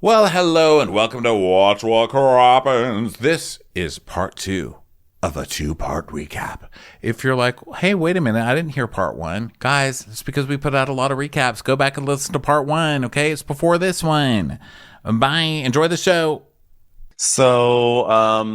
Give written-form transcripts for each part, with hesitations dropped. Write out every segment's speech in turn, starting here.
Well, hello and welcome to Watch What Crappens. This is part 2 of a 2-part recap. If you're like, hey, wait a minute, I didn't hear part 1. Guys, it's because we put out a lot of recaps. Go back and listen to part 1, okay? It's before this one. Bye. Enjoy the show. So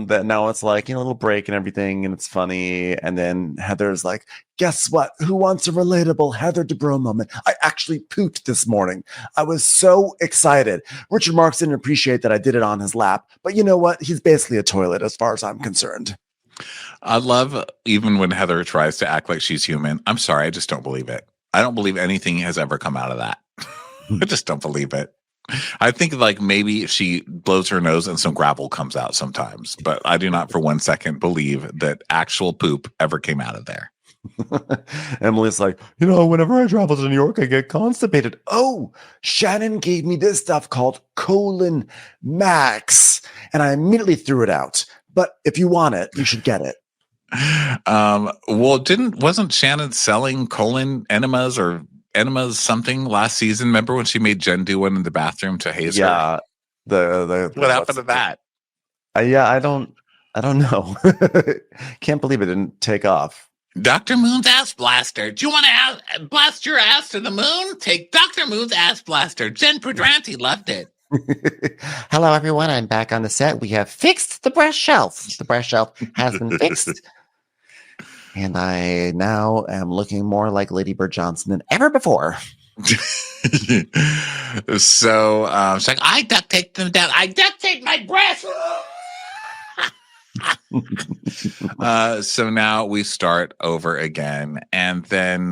that now it's like, a little break and everything, and it's funny. And then Heather's like, guess what? Who wants a relatable Heather Dubrow moment? I actually pooped this morning. I was so excited. Richard Marx didn't appreciate that I did it on his lap, but you know what? He's basically a toilet as far as I'm concerned. I love even when Heather tries to act like she's human. I'm sorry, I just don't believe it. I don't believe anything has ever come out of that. I just don't believe it. I think like maybe if she blows her nose and some gravel comes out sometimes, but I do not for 1 second believe that actual poop ever came out of there. Emily's like, whenever I travel to New York, I get constipated. Oh, Shannon gave me this stuff called Colon Max, and I immediately threw it out. But if you want it, you should get it. Well, wasn't Shannon selling colon enemas or enemas something last season? Remember when she made Jen do one in the bathroom to haze her? Yeah. What happened to that? I don't know. Can't believe it didn't take off. Dr. Moon's ass blaster. Do you want to blast your ass to the moon? Take Dr. Moon's ass blaster. Jen Pedranti loved it. Hello, everyone. I'm back on the set. We have fixed the breast shelf. The breast shelf has been fixed. And I now am looking more like Lady Bird Johnson than ever before. So she's like, I duct taped them down. I duct taped my breast. So now we start over again. And then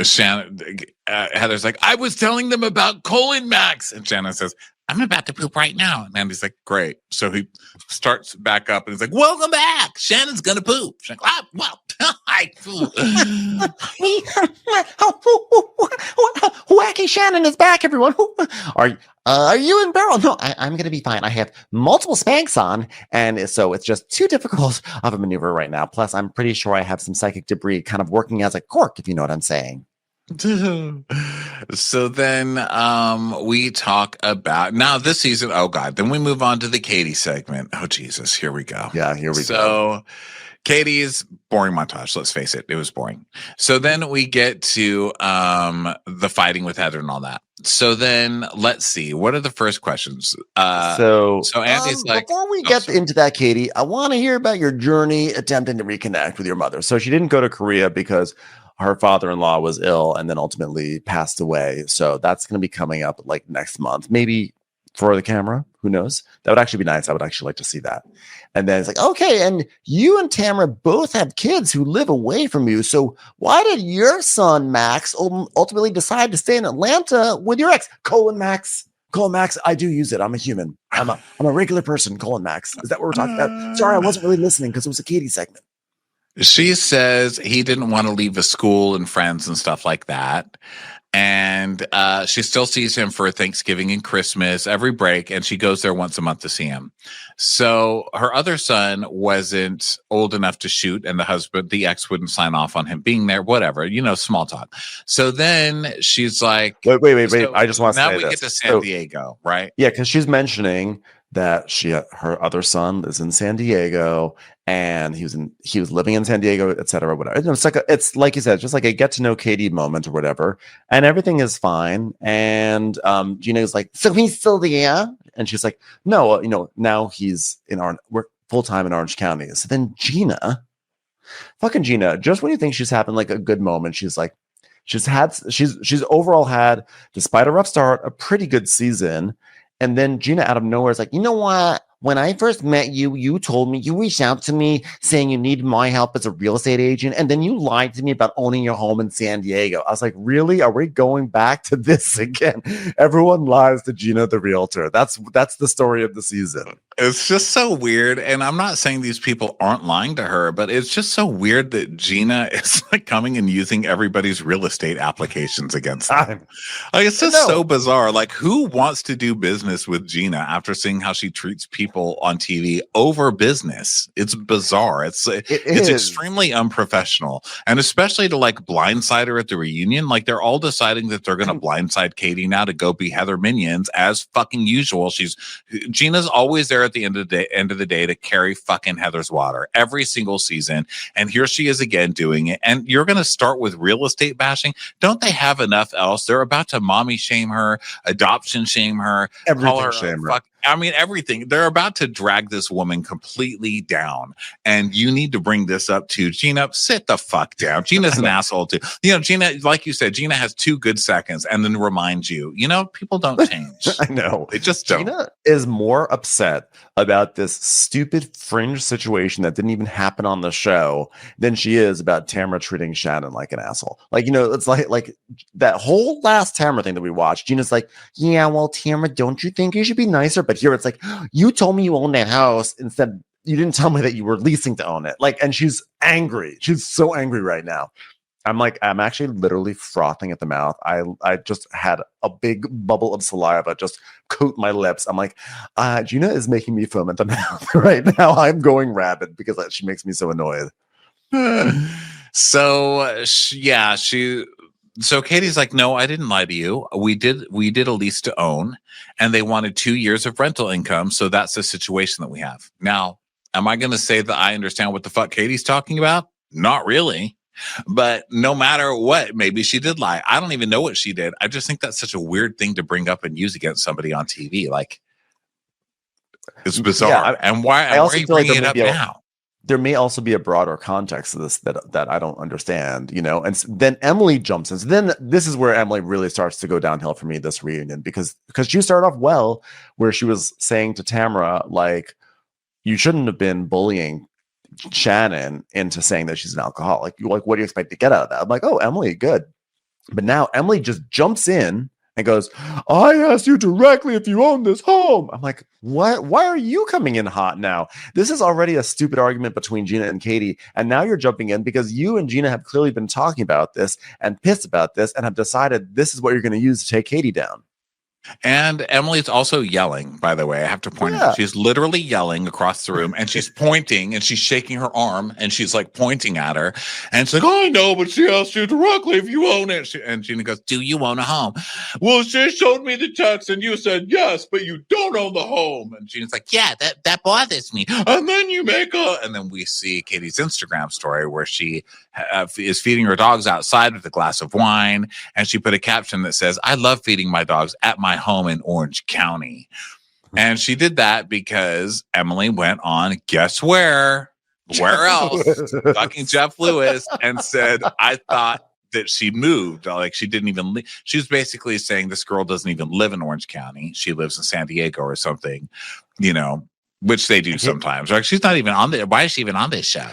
Shannon, Heather's like, I was telling them about colon Max. And Shannon says, I'm about to poop right now. And Andy's like, great. So he starts back up and he's like, welcome back. Shannon's going to poop. She's like, well, I poop. Wacky Shannon is back, everyone. Are you in barrel? No, I'm going to be fine. I have multiple Spanx on, and so it's just too difficult of a maneuver right now. Plus, I'm pretty sure I have some psychic debris kind of working as a cork, if you know what I'm saying. So then we talk about now this season. Oh God. Then we move on to the Katie segment. Oh Jesus, here we go. Yeah, here we go. So Katie's boring montage, let's face it, it was boring. So then we get to the fighting with Heather and all that. So then let's see, what are the first questions? So Andy's like, before we get into that, Katie, I want to hear about your journey attempting to reconnect with your mother. So she didn't go to Korea because her father-in-law was ill and then ultimately passed away. So that's going to be coming up like next month, maybe for the camera. Who knows? That would actually be nice. I would actually like to see that. And then it's like, okay, and you and Tamara both have kids who live away from you. So why did your son, Max, ultimately decide to stay in Atlanta with your ex? Colon Max, I do use it. I'm a human. I'm a regular person, Colon Max. Is that what we're talking about? Sorry, I wasn't really listening because it was a Katie segment. She says he didn't want to leave the school and friends and stuff like that. And she still sees him for Thanksgiving and Christmas, every break, and she goes there once a month to see him. So her other son wasn't old enough to shoot, and the ex wouldn't sign off on him being there, whatever, small talk. So then she's like, wait. I just want to say now we get to San Diego, right? Yeah, because she's mentioning that her other son is in San Diego and he was living in San Diego, etc. Whatever. It's like you said, just like a get to know Katie moment or whatever, and everything is fine. And Gina's like, so he's still there, and she's like, no, now he's we're full time in Orange County. So then fucking Gina, just when you think she's having like a good moment, she's like, she's overall had, despite a rough start, a pretty good season. And then Gina out of nowhere is like, you know what? When I first met you, you told me, you reached out to me saying you needed my help as a real estate agent. And then you lied to me about owning your home in San Diego. I was like, really? Are we going back to this again? Everyone lies to Gina, the realtor. That's the story of the season. It's just so weird. And I'm not saying these people aren't lying to her, but it's just so weird that Gina is like coming and using everybody's real estate applications against them. Like, it's just so bizarre. Like, who wants to do business with Gina after seeing how she treats people people on TV over business. It's bizarre. It's extremely unprofessional, and especially to like blindside her at the reunion. Like they're all deciding that they're going to blindside Katie now to go be Heather minions as fucking usual. Gina's always there at the end of the day to carry fucking Heather's water every single season, and here she is again doing it. And you're going to start with real estate bashing. Don't they have enough else? They're about to mommy shame her, adoption shame her, Everything shame her. I mean, everything. They're about to drag this woman completely down. And you need to bring this up to Gina. Sit the fuck down. Gina's an asshole too. Gina, like you said, Gina has 2 good seconds and then reminds you, people don't change. I know. They just don't. Gina is more upset about this stupid fringe situation that didn't even happen on the show than she is about Tamara treating Shannon like an asshole. Like, it's like that whole last Tamara thing that we watched. Gina's like, yeah, well, Tamara, don't you think you should be nicer? But here it's like, you told me you own that house. Instead, you didn't tell me that you were leasing to own it. Like, and she's angry. She's so angry right now. I'm actually literally frothing at the mouth. I just had a big bubble of saliva just coat my lips. I'm like, Gina is making me foam at the mouth right now. I'm going rabid because she makes me so annoyed. So Katie's like, no, I didn't lie to you. We did a lease to own, and they wanted 2 years of rental income. So that's the situation that we have. Now, am I going to say that I understand what the fuck Katie's talking about? Not really. But no matter what, maybe she did lie. I don't even know what she did. I just think that's such a weird thing to bring up and use against somebody on TV. Like, it's bizarre. Yeah, and why are you bringing it up now? There may also be a broader context to this that I don't understand, and then Emily jumps in. So then this is where Emily really starts to go downhill for me, this reunion, because she started off well, where she was saying to Tamara, like, you shouldn't have been bullying Shannon into saying that she's an alcoholic. Like, what do you expect to get out of that? I'm like, oh, Emily, good. But now Emily just jumps in and goes, I asked you directly if you own this home. I'm like, what? Why are you coming in hot now? This is already a stupid argument between Gina and Katie. And now you're jumping in because you and Gina have clearly been talking about this and pissed about this and have decided this is what you're going to use to take Katie down. And Emily's also yelling, by the way. I have to point out, she's literally yelling across the room, and she's pointing, and she's shaking her arm, and she's like pointing at her. And she's like, oh, I know, but she asked you directly if you own it. And Gina goes, do you own a home? Well, she showed me the text, and you said yes, but you don't own the home. And Gina's like, yeah, that bothers me. And then and then we see Katie's Instagram story where she is feeding her dogs outside with a glass of wine, and she put a caption that says, I love feeding my dogs at my home in Orange County. And she did that because Emily went on, guess where else? Fucking Jeff Lewis, and said, I thought that she moved. Like, she didn't even leave. She was basically saying this girl doesn't even live in Orange County. She lives in San Diego or something, which they do sometimes. Like, she's not even on there. Why is she even on this show?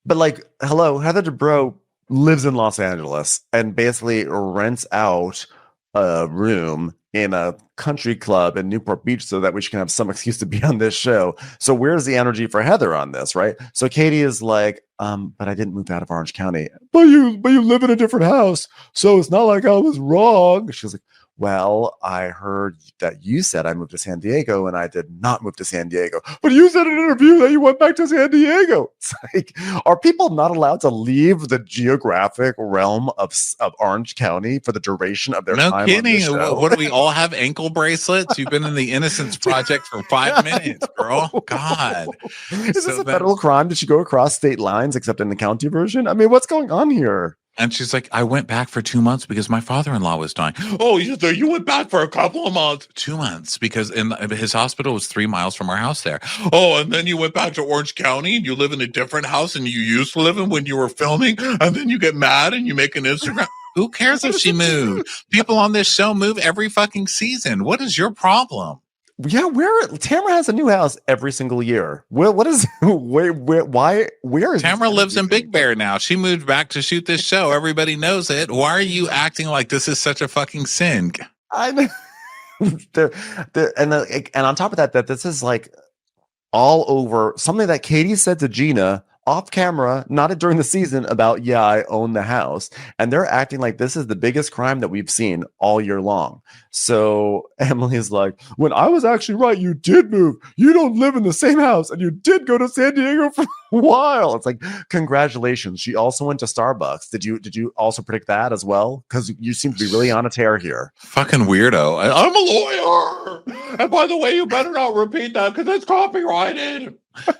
But like, hello, Heather Dubrow lives in Los Angeles and basically rents out a room in a country club in Newport Beach so that we can have some excuse to be on this show. So where's the energy for Heather on this, right? So Katie is like, but I didn't move out of Orange County. But you live in a different house, so it's not like I was wrong. She was like, well, I heard that you said I moved to San Diego, and I did not move to San Diego. But you said in an interview that you went back to San Diego. It's like, are people not allowed to leave the geographic realm of Orange County for the duration of their time? No kidding. What do we all have ankle bracelets? You've been in the Innocence Project for 5 minutes, girl. God. Is this a federal crime? Did she go across state lines except in the county version? I mean, what's going on here? And she's like, I went back for 2 months because my father-in-law was dying. Oh, you went back for a couple of months. 2 months because his hospital was 3 miles from our house there. Oh, and then you went back to Orange County and you live in a different house and you used to live in when you were filming. And then you get mad and you make an Instagram. Who cares if she moved? People on this show move every fucking season. What is your problem? Yeah, Tamara has a new house every single year. What is where is Tamara lives in Big Bear now? She moved back to shoot this show. Everybody knows it. Why are you acting like this is such a fucking sin? And on top of that this is like all over something that Katie said to Gina off camera, not during the season, about, yeah, I own the house. And they're acting like this is the biggest crime that we've seen all year long. So Emily's like, when I was actually right, you did move. You don't live in the same house and you did go to San Diego for a while. It's like, congratulations. She also went to Starbucks. Did you also predict that as well? Because you seem to be really on a tear here. Fucking weirdo. I'm a lawyer. And by the way, you better not repeat that because it's copyrighted.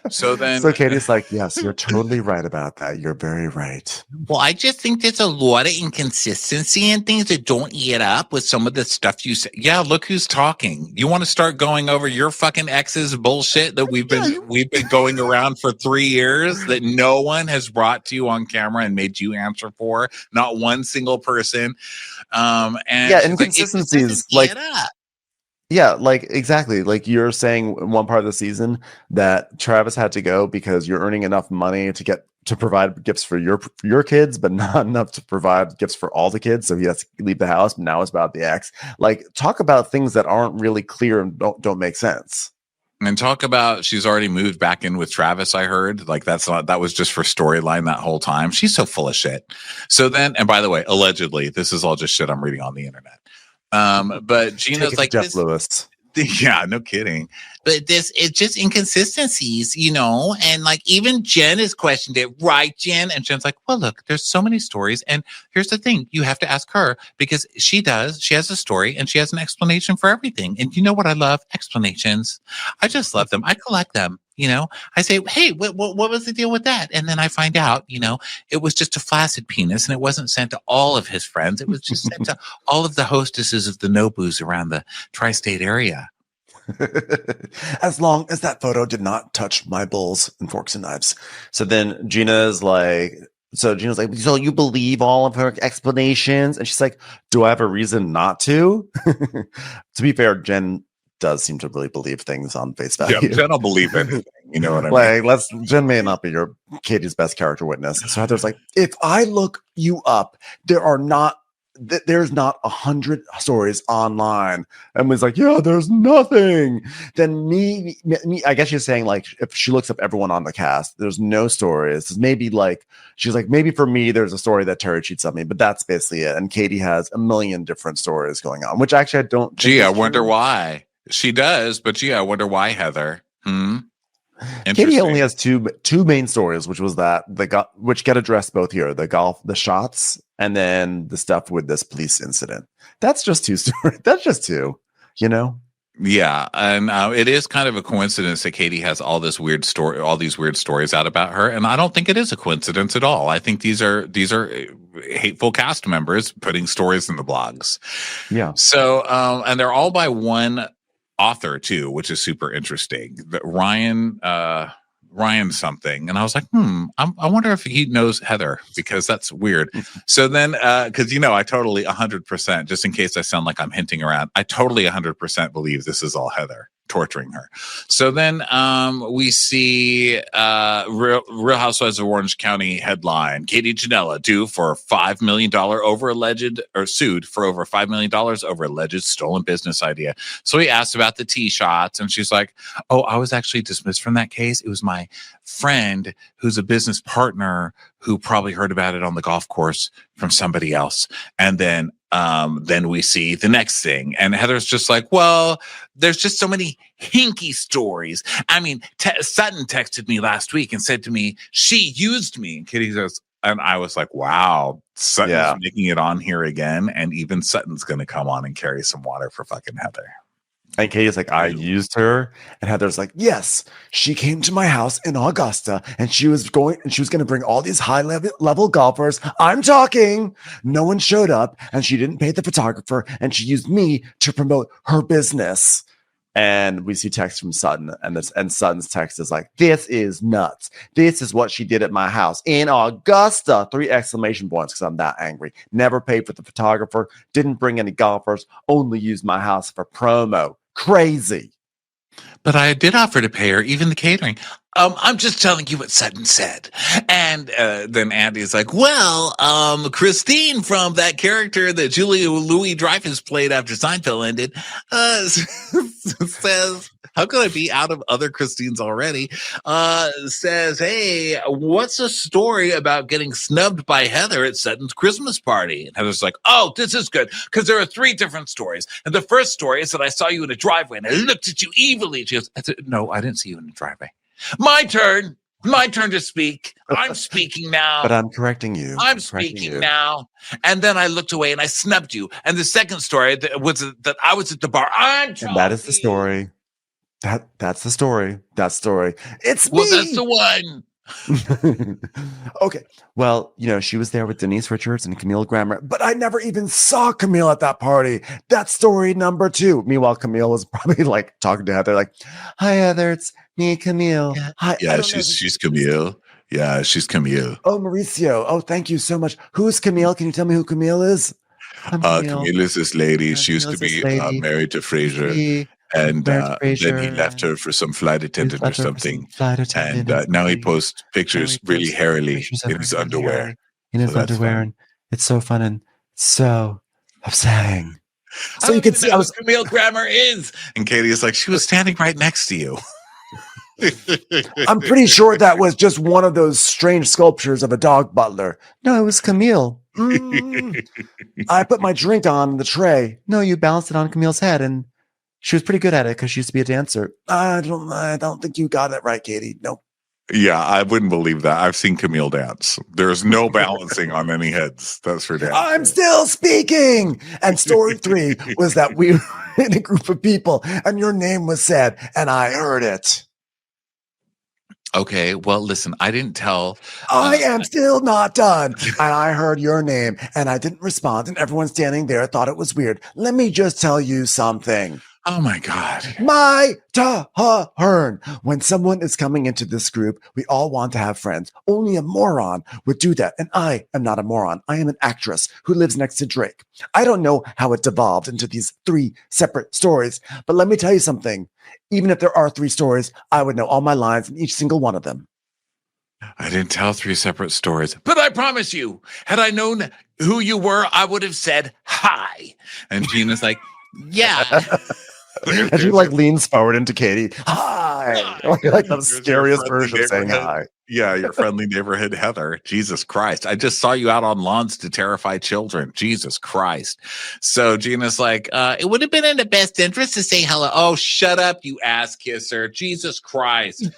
So Katie's like, yes, you're totally right about that. You're very right. Well, I just think there's a lot of inconsistency in things that don't add up with some of the stuff you say. Yeah, look who's talking. You want to start going over your fucking ex's bullshit that we've been going around for 3 years that no one has brought to you on camera and made you answer for. Not one single person. And yeah, inconsistencies Yeah, like exactly. Like you're saying in one part of the season that Travis had to go because you're earning enough money to provide gifts for your kids, but not enough to provide gifts for all the kids. So he has to leave the house. Now it's about the ex. Like, talk about things that aren't really clear and don't make sense. And talk about she's already moved back in with Travis. I heard like that was just for storyline that whole time. She's so full of shit. So then, and by the way, allegedly, this is all just shit I'm reading on the internet. But Gina's like Jeff Lewis. Yeah, no kidding. But it's just inconsistencies, and like even Jen has questioned it, right, Jen? And Jen's like, well, look, there's so many stories. And here's the thing. You have to ask her because she has a story and she has an explanation for everything. And you know what I love? Explanations. I just love them. I collect them. I say, hey, what was the deal with that? And then I find out, it was just a flaccid penis and it wasn't sent to all of his friends. It was just sent to all of the hostesses of the Nobus around the tri-state area. As long as that photo did not touch my bowls and forks and knives. So then Gina's like, so you believe all of her explanations? And she's like, do I have a reason not to? To be fair, Jen does seem to really believe things on face value. Yeah, Jen will believe anything. You know what I mean? Jen may not be Katie's best character witness. So Heather's like, if I look you up, there's not 100 stories online. And was like, yeah, there's nothing. Then me, I guess she's saying like, if she looks up everyone on the cast, there's no stories. Maybe like, she's like, maybe for me, there's a story that Terry cheats on me, but that's basically it. And Katie has a million different stories going on, which actually I don't. I wonder why. She does, but I wonder why, Heather. Katie only has two main stories, which was which get addressed both here: the shots, and then the stuff with this police incident. That's just two stories. That's just two, Yeah, and it is kind of a coincidence that Katie has all these weird stories out about her, and I don't think it is a coincidence at all. I think these are hateful cast members putting stories in the blogs. Yeah. So, and they're all by one author too, which is super interesting. Ryan something, and I was like, I wonder if he knows Heather because that's weird. So then, because I totally 100%, just in case I sound like I'm hinting around, I totally 100% believe this is all Heather torturing her. So then we see Real Housewives of Orange County headline: Katie Janela sued for $5 million over alleged stolen business idea. So he asked about the tee shots, and she's like, oh, I was actually dismissed from that case. It was my friend who's a business partner who probably heard about it on the golf course from somebody else. And then we see the next thing. And Heather's just like, well, there's just so many hinky stories. I mean, Sutton texted me last week and said to me, she used me. And Kitty says, and I was like, wow, Sutton's making it on here again. And even Sutton's going to come on and carry some water for fucking Heather. And Katie's like, I used her. And Heather's like, yes, she came to my house in Augusta and she was going to bring all these high level golfers. I'm talking. No one showed up and she didn't pay the photographer and she used me to promote her business. And we see text from Sutton, and Sutton's text is like, this is nuts. This is what she did at my house in Augusta. 3 exclamation points, because I'm that angry. Never paid for the photographer, didn't bring any golfers, only used my house for promo. Crazy. But I did offer to pay her, even the catering. I'm just telling you what Sutton said. And then Andy's like, well, Christine from that character that Julia Louis-Dreyfus played after Seinfeld ended says How could I be out of other Christines already? Says, hey, what's a story about getting snubbed by Heather at Sutton's Christmas party? And Heather's like, oh, this is good because there are 3 different stories. And the first story is that I saw you in a driveway and I looked at you evilly. She goes, no, I didn't see you in the driveway. My turn. My turn to speak. I'm speaking now. But I'm correcting you. I'm speaking now. And then I looked away and I snubbed you. And the second story was that I was at the bar. And that is the story. That's the story. That story. It's me. Well, that's the one. Okay. Well, she was there with Denise Richards and Camille Grammer, but I never even saw Camille at that party. That's story number 2. Meanwhile, Camille was probably like talking to Heather, like, hi, Heather, it's me, Camille. Hi. Yeah, she's Camille. Yeah, she's Camille. Oh, Mauricio. Oh, thank you so much. Who's Camille? Can you tell me who Camille is? Camille is this lady. She used to be married to Fraser. And then he left her for some flight attendant or something. And now he posts pictures really hairily in his underwear. And it's so fun and so upsetting. So you can see how Camille Grammer is. And Katie is like, she was standing right next to you. I'm pretty sure that was just one of those strange sculptures of a dog butler. No, it was Camille. I put my drink on the tray. No, you balanced it on Camille's head, and she was pretty good at it because she used to be a dancer. I don't think you got it right, Katie. No. Yeah, I wouldn't believe that. I've seen Camille dance. There's no balancing on any heads. That's for damn. I'm still speaking. And story 3 was that we were in a group of people, and your name was said, and I heard it. Okay, well, listen, I didn't tell. I am still not done. And I heard your name, and I didn't respond, and everyone standing there thought it was weird. Let me just tell you something. Oh, my God. My turn. When someone is coming into this group, we all want to have friends. Only a moron would do that. And I am not a moron. I am an actress who lives next to Drake. I don't know how it devolved into these 3 separate stories, but let me tell you something. Even if there are 3 stories, I would know all my lines in each single one of them. I didn't tell 3 separate stories, but I promise you, had I known who you were, I would have said hi. And Gina's like, yeah. And she leans forward into Katie. Hi. Like the scariest version of saying hi. Yeah, your friendly neighborhood Heather. Jesus Christ. I just saw you out on lawns to terrify children. Jesus Christ. So Gina's like, it would have been in the best interest to say hello. Oh, shut up, you ass kisser. Jesus Christ.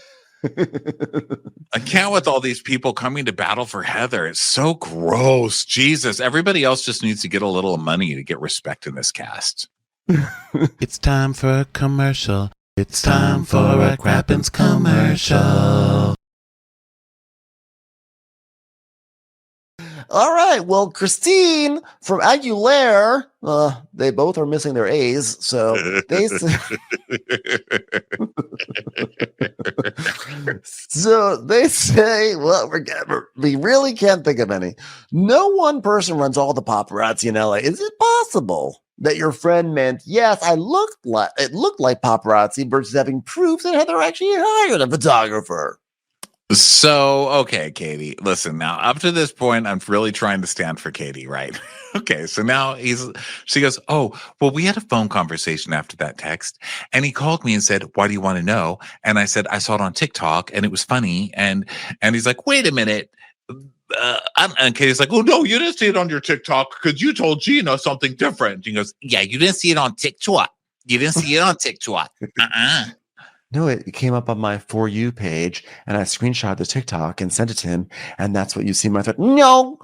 I can't with all these people coming to battle for Heather. It's so gross. Jesus. Everybody else just needs to get a little money to get respect in this cast. It's time for a commercial. It's time for a Crappens commercial. All right. Well, Christine from Aguilera, they both are missing their A's. So they say, well, we really can't think of any. No one person runs all the paparazzi in LA. Is it possible that your friend meant, yes, it looked like paparazzi versus having proof that Heather actually hired a photographer? So, okay, Katie, listen, now up to this point, I'm really trying to stand for Katie, right? Okay, so now she goes, oh, well, we had a phone conversation after that text, and he called me and said, why do you want to know? And I said, I saw it on TikTok, and it was funny, and he's like, wait a minute. And Katie's like, oh, no, you didn't see it on your TikTok because you told Gina something different. He goes, yeah, you didn't see it on TikTok. You didn't see it on TikTok. No, it came up on my For You page, and I screenshot the TikTok and sent it to him, and that's what you see. I thought, no,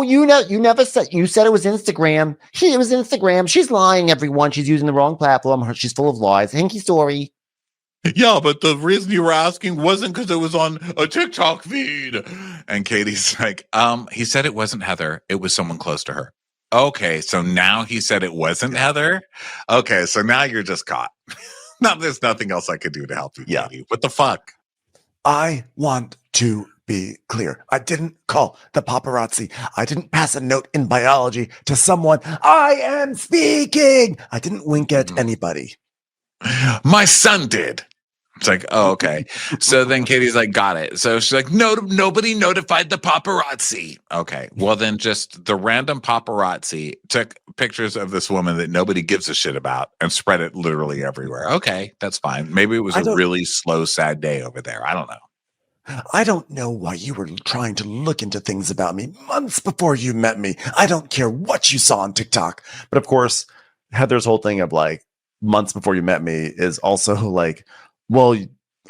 you never said. You said it was Instagram. It was Instagram. She's lying, everyone. She's using the wrong platform. She's full of lies. Hinky story. Yeah, but the reason you were asking wasn't because it was on a TikTok feed. And Katie's like, he said it wasn't Heather. It was someone close to her. Okay, so now he said it wasn't Heather? Okay, so now you're just caught. Now there's nothing else I could do to help you, Katie. What the fuck? I want to be clear. I didn't call the paparazzi. I didn't pass a note in biology to someone. I am speaking. I didn't wink at anybody. My son did. It's like, oh, okay. So then Katie's like, got it. So she's like, no, nobody notified the paparazzi. Okay. Well, then just the random paparazzi took pictures of this woman that nobody gives a shit about and spread it literally everywhere. Okay. That's fine. Maybe it was a really slow, sad day over there. I don't know. I don't know why you were trying to look into things about me months before you met me. I don't care what you saw on TikTok. But of course, Heather's whole thing of like months before you met me is also like, well,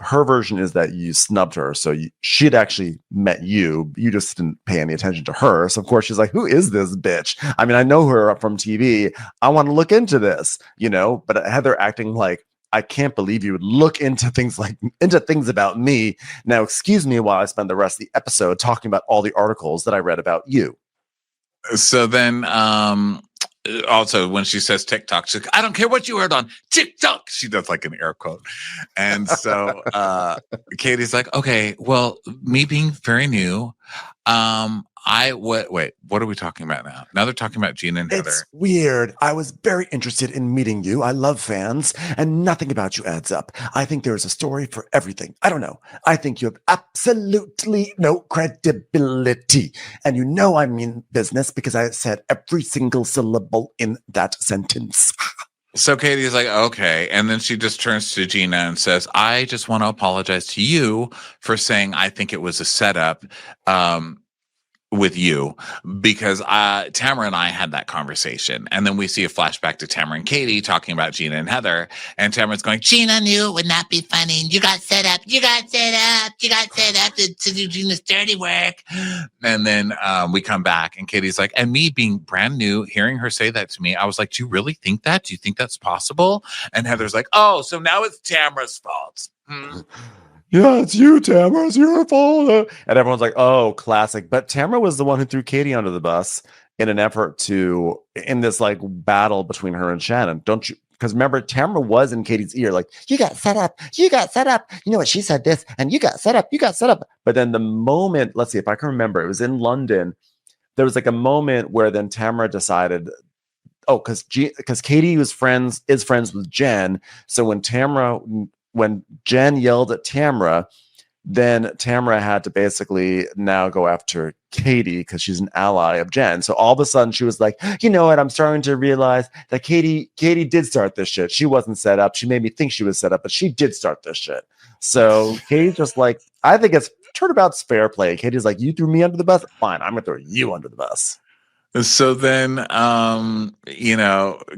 her version is that you snubbed her. So she'd actually met you. You just didn't pay any attention to her. So of course she's like, who is this bitch? I mean, I know her from TV. I want to look into this, you know, but Heather acting like, I can't believe you would look into things about me. Now, excuse me while I spend the rest of the episode talking about all the articles that I read about you. So then, also when she says TikTok, she's like, I don't care what you heard on TikTok. She does like an air quote. And so Katie's like, okay, well, me being very new, wait, what are we talking about now? Now they're talking about Gina and Heather. It's weird. I was very interested in meeting you. I love fans, and nothing about you adds up. I think there is a story for everything. I don't know. I think you have absolutely no credibility. And you know I mean business because I said every single syllable in that sentence. So Katie's like, okay. And then she just turns to Gina and says, I just want to apologize to you for saying I think it was a setup with you, because Tamara and I had that conversation. And then we see a flashback to Tamara and Katie talking about Gina and Heather. And Tamara's going, Gina knew it would not be funny. You got set up. You got set up to do Gina's dirty work. And then we come back and Katie's like, and me being brand new, hearing her say that to me, I was like, do you really think that? Do you think that's possible? And Heather's like, oh, so now it's Tamara's fault. Yeah, it's you, Tamara. It's your fault. And everyone's like, oh, classic. But Tamara was the one who threw Katie under the bus in an effort to, in this like battle between her and Shannon. Don't you? Because remember, Tamara was in Katie's ear, like, you got set up. You got set up. You know what? She said this, and you got set up. You got set up. But then the moment, let's see if I can remember, it was in London. There was like a moment where then Tamara decided, oh, because Katie is friends with Jen. So when Jen yelled at Tamara, then Tamara had to basically now go after Katie because she's an ally of Jen. So all of a sudden she was like, you know what? I'm starting to realize that Katie did start this shit. She wasn't set up. She made me think she was set up, but she did start this shit. So Katie's just like, I think it's turnabout's fair play. Katie's like, you threw me under the bus. Fine, I'm going to throw you under the bus. So then,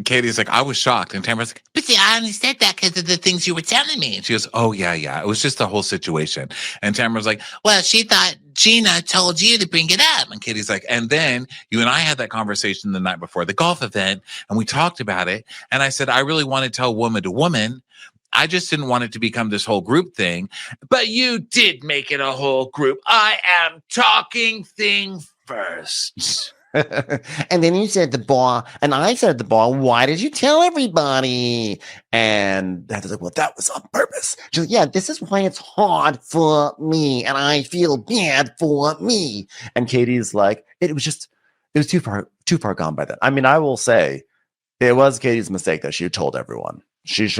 Katie's like, I was shocked. And Tamara's like, but see, I only said that because of the things you were telling me. And she goes, oh, yeah. It was just the whole situation. And Tamara's like, well, she thought Gina told you to bring it up. And Katie's like, and then you and I had that conversation the night before the golf event, and we talked about it. And I said, I really want to tell woman to woman. I just didn't want it to become this whole group thing. But you did make it a whole group. I am talking thing first. And then you said the bar, and I said the bar, why did you tell everybody? And Heather's like, well, that was on purpose. She's like, yeah, this is why it's hard for me, and I feel bad for me. And Katie's like, it was too far gone by then. I mean, I will say it was Katie's mistake that she told everyone. It's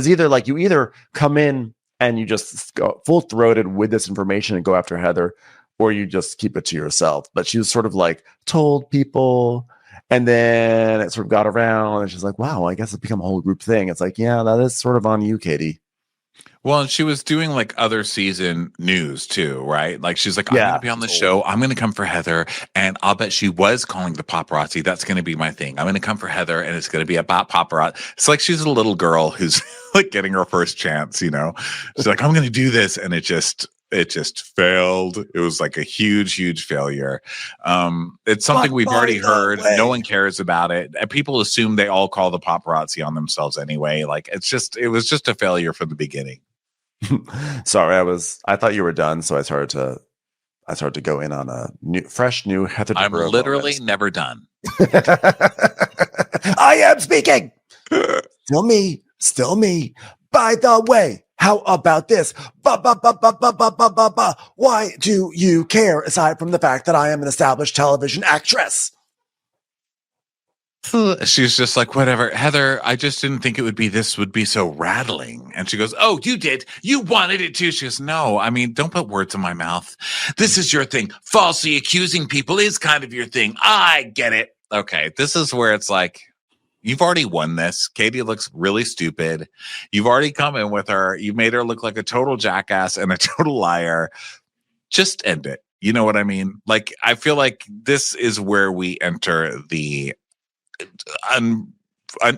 either like you either come in and you just go full-throated with this information and go after Heather, or you just keep it to yourself. But she was sort of like told people, and then it sort of got around, and she's like, wow, I guess it's become a whole group thing. It's like, yeah, that is sort of on you, Katie. Well, and she was doing like other season news too, right? Like she's like, I'm going to be on the show. I'm going to come for Heather. And I'll bet she was calling the paparazzi. That's going to be my thing. I'm going to come for Heather, and it's going to be about paparazzi. It's like she's a little girl who's like getting her first chance, you know? She's like, I'm going to do this. And it just failed. It was like a huge failure. It's something we've already heard. No one cares about it. People assume they all call the paparazzi on themselves anyway. Like it was just a failure from the beginning. Sorry, I thought you were done, so I started to go in on a fresh new Heather. I'm literally never done. I am speaking. Still me. By the way, how about this? Why do you care, aside from the fact that I am an established television actress? She's just like, whatever, Heather, I just didn't think this would be so rattling. And she goes, oh, you did. You wanted it too. She goes, no, I mean, don't put words in my mouth. This is your thing. Falsely accusing people is kind of your thing. I get it. Okay. This is where it's like, you've already won this. Katie looks really stupid. You've already come in with her. You made her look like a total jackass and a total liar. Just end it. You know what I mean? Like, I feel like this is where we enter the an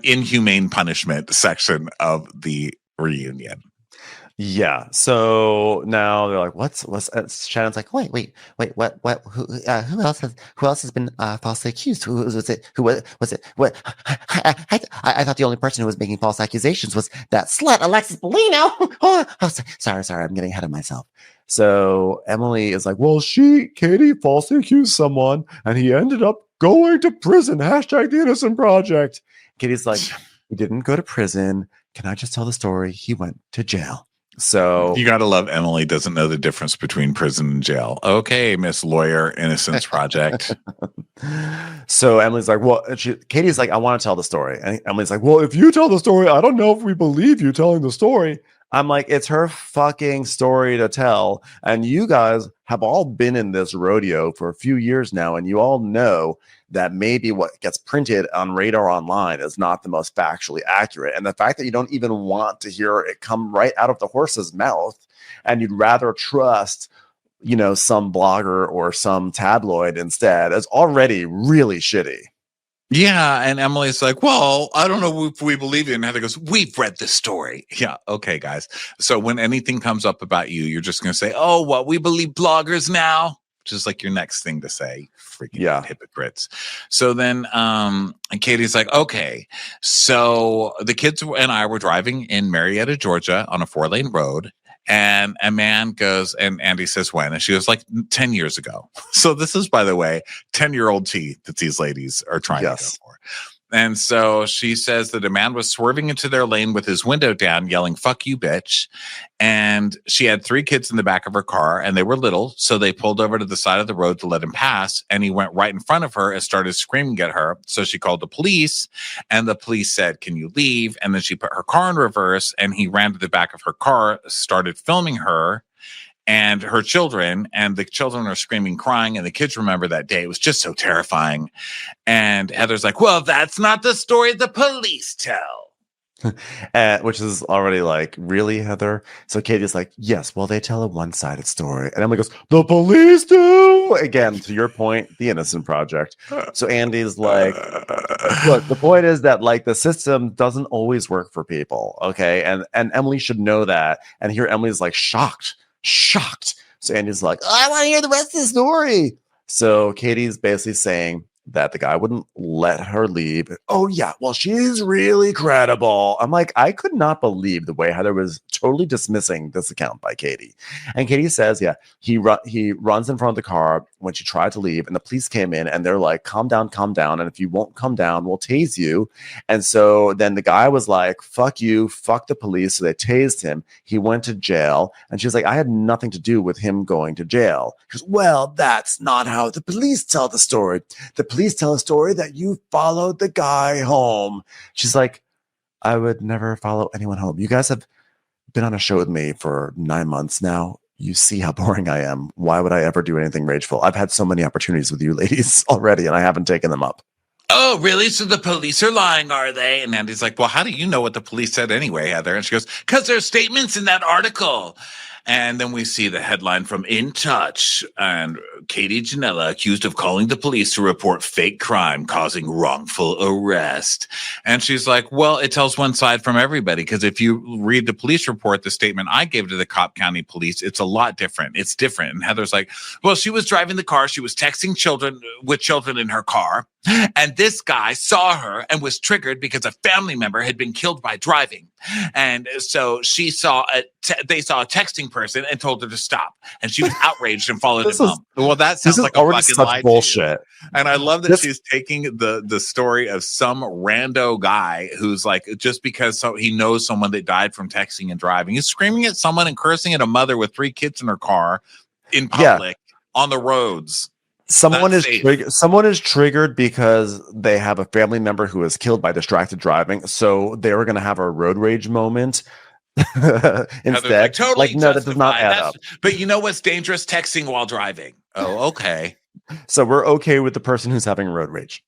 inhumane punishment section of the reunion. Yeah. So now they're like, what's Shannon's like, wait, what, who else has been falsely accused? Who was it? Who was it? What? I thought the only person who was making false accusations was that slut, Alexis Bellino. Sorry, I'm getting ahead of myself. So Emily is like, well, Katie falsely accused someone and he ended up going to prison. Hashtag the Innocent Project. Katie's like, he didn't go to prison. Can I just tell the story? He went to jail. So you gotta love Emily doesn't know the difference between prison and jail. Okay, Miss Lawyer Innocence Project. So Emily's like, well, Katie's like, I want to tell the story. And Emily's like, well, if you tell the story, I don't know if we believe you telling the story. I'm like, it's her fucking story to tell. And you guys have all been in this rodeo for a few years now. And you all know that maybe what gets printed on Radar Online is not the most factually accurate. And the fact that you don't even want to hear it come right out of the horse's mouth and you'd rather trust, some blogger or some tabloid instead is already really shitty. Yeah, and Emily's like, well, I don't know if we believe you. And Heather goes, we've read this story. Yeah, okay, guys. So when anything comes up about you, you're just going to say, oh, what, we believe bloggers now? Just like your next thing to say. Freaking hypocrites. So then and Katie's like, okay, so the kids and I were driving in Marietta, Georgia on a 4-lane road. And a man goes, and Andy says when, and she was like 10 years ago. So this is, by the way, 10-year-old tea that these ladies are trying to go for. And so she says that a man was swerving into their lane with his window down, yelling, fuck you, bitch. And she had 3 kids in the back of her car, and they were little. So they pulled over to the side of the road to let him pass. And he went right in front of her and started screaming at her. So she called the police, and the police said, can you leave? And then she put her car in reverse, and he ran to the back of her car, started filming her and her children, and the children are screaming, crying, and the kids remember that day. It was just so terrifying. And Heather's like, well, that's not the story the police tell. Which is already like, really, Heather? So Katie's like, yes, well, they tell a one-sided story. And Emily goes, the police do? Again, to your point, the Innocent Project. So Andy's like, look, the point is that like the system doesn't always work for people, okay? And Emily should know that. And here Emily's like shocked. So Andy's like, I want to hear the rest of the story. So Katie's basically saying that the guy wouldn't let her leave. Oh yeah, well, she's really credible. I'm like, I could not believe the way Heather was totally dismissing this account by Katie. And Katie says, yeah, he runs in front of the car when she tried to leave, and the police came in and they're like, calm down, and if you won't come down, we'll tase you. And so then the guy was like, fuck you, fuck the police. So they tased him. He went to jail, and she's like, I had nothing to do with him going to jail. Because, well, that's not how the police tell the story. The police tell a story that you followed the guy home. She's like, I would never follow anyone home. You guys have been on a show with me for 9 months now. You see how boring I am. Why would I ever do anything rageful? I've had so many opportunities with you ladies already, and I haven't taken them up. Oh, really? So the police are lying, are they? And Andy's like, well, how do you know what the police said anyway, Heather? And she goes, because there's statements in that article. And then we see the headline from In Touch, and Katie Janella accused of calling the police to report fake crime causing wrongful arrest. And she's like, well, it tells one side from everybody, because if you read the police report, the statement I gave to the Cobb County Police, it's a lot different. It's different. And Heather's like, well, she was driving the car. She was texting children in her car. And this guy saw her and was triggered because a family member had been killed by driving. And so they saw a texting person and told her to stop. And she was outraged and followed him home. Well, that sounds like a fucking lie bullshit. And I love that she's taking the story of some rando guy who's like, just because he knows someone that died from texting and driving. He's screaming at someone and cursing at a mother with 3 kids in her car in public on the roads. Someone Not is safe. triggered. Someone is triggered because they have a family member who was killed by distracted driving. So they were going to have a road rage moment Heather's like, instead. totally No, that does not justified. add up. But you know what's dangerous? Texting while driving. Oh, okay. So we're okay with the person who's having road rage.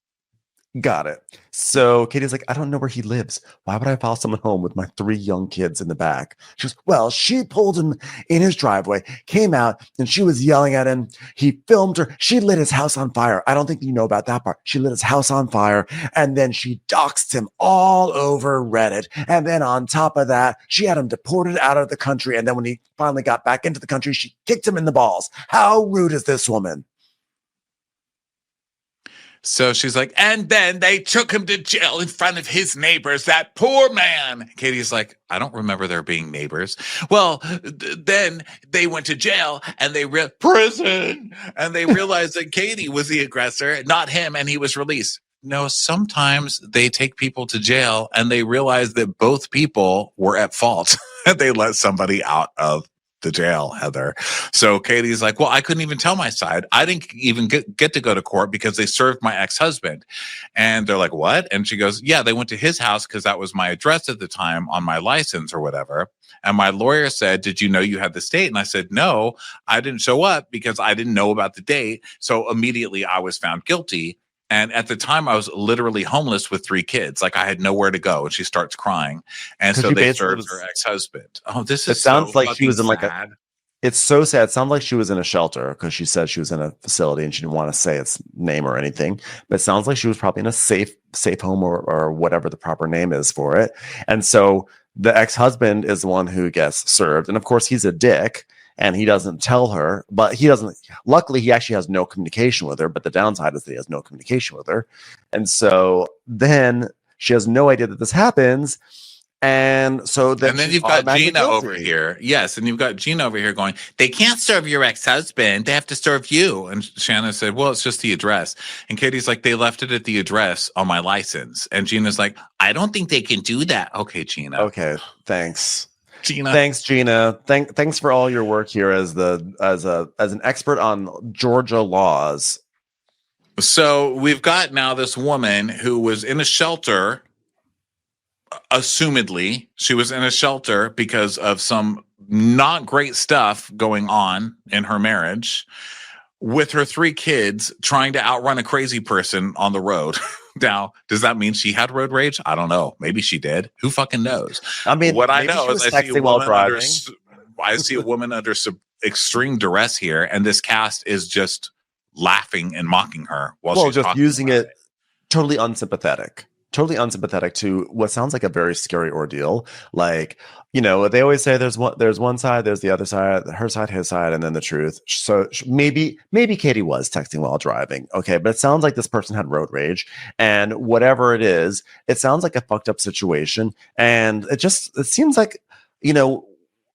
Got it. So Katie's like, I don't know where he lives. Why would I follow someone home with my 3 young kids in the back? She goes, well, she pulled him in his driveway, came out, and she was yelling at him. He filmed her. She lit his house on fire. I don't think you know about that part. She lit his house on fire, and then she doxed him all over Reddit. And then on top of that, she had him deported out of the country. And then when he finally got back into the country, she kicked him in the balls. How rude is this woman? So she's like, and then they took him to jail in front of his neighbors, that poor man. Katie's like, I don't remember there being neighbors. Well, then they went to jail and prison. And they realized that Katie was the aggressor, not him, and he was released. No, sometimes they take people to jail and they realize that both people were at fault. They let somebody out of the jail, Heather. So Katie's like, well, I couldn't even tell my side. I didn't even get to go to court because they served my ex-husband. And they're like, what? And she goes, yeah, they went to his house because that was my address at the time on my license or whatever. And my lawyer said, did you know you had this date? And I said, no, I didn't show up because I didn't know about the date. So immediately I was found guilty. And at the time, I was literally homeless with 3 kids. Like I had nowhere to go. And she starts crying. And so they served her ex-husband. Oh, this is sounds so like she was in like sad. It's so sad. It sounds like she was in a shelter because she said she was in a facility and she didn't want to say its name or anything. But it sounds like she was probably in a safe home or whatever the proper name is for it. And so the ex-husband is the one who gets served. And of course, he's a dick. And he doesn't tell her, but he doesn't. Luckily, he actually has no communication with her. But the downside is that he has no communication with her. And so then she has no idea that this happens. And so then you've got Gina over here. Yes. And you've got Gina over here going, they can't serve your ex-husband. They have to serve you. And Shanna said, well, it's just the address. And Katie's like, they left it at the address on my license. And Gina's like, I don't think they can do that. Okay, Gina. Okay. Thanks. Gina. Thanks, Gina. Thanks for all your work here as an expert on Georgia laws. So we've got now this woman who was in a shelter. Assumedly, she was in a shelter because of some not great stuff going on in her marriage with her 3 kids trying to outrun a crazy person on the road. Now, does that mean she had road rage? I don't know. Maybe she did. Who fucking knows? I mean, what I know is I see a woman under some extreme duress here, and this cast is just laughing and mocking her while she's just using it. it. Totally unsympathetic to what sounds like a very scary ordeal. Like, you know, they always say there's one side, there's the other side, her side, his side, and then the truth. So maybe Katie was texting while driving. Okay. But it sounds like this person had road rage, and whatever it is, it sounds like a fucked up situation. And it seems like, you know,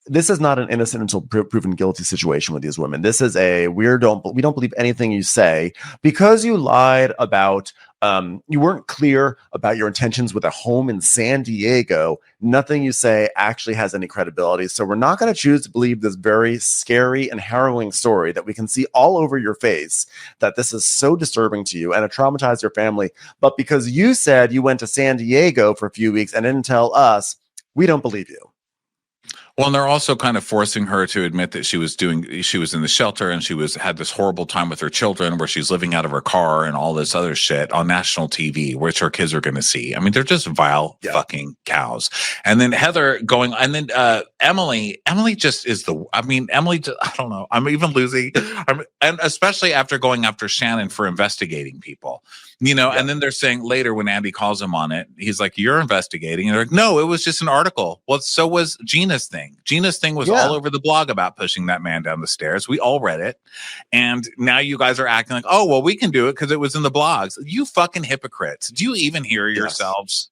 this is not an innocent until proven guilty situation with these women. This is we don't believe anything you say because you lied about, you weren't clear about your intentions with a home in San Diego. Nothing you say actually has any credibility. So we're not going to choose to believe this very scary and harrowing story that we can see all over your face, that this is so disturbing to you and it traumatized your family. But because you said you went to San Diego for a few weeks and didn't tell us, we don't believe you. Well, and they're also kind of forcing her to admit that she was in the shelter and had this horrible time with her children where she's living out of her car and all this other shit on national TV, which her kids are going to see. I mean, they're just vile fucking cows. And then Heather going, and then Emily just is Emily, I don't know. I'm even losing. And especially after going after Shannon for investigating people. You know, and then they're saying later when Andy calls him on it, he's like, you're investigating. And they're like, no, it was just an article. Well, so was Gina's thing. Gina's thing was all over the blog about pushing that man down the stairs. We all read it. And now you guys are acting like, oh, well, we can do it because it was in the blogs. You fucking hypocrites. Do you even hear yourselves?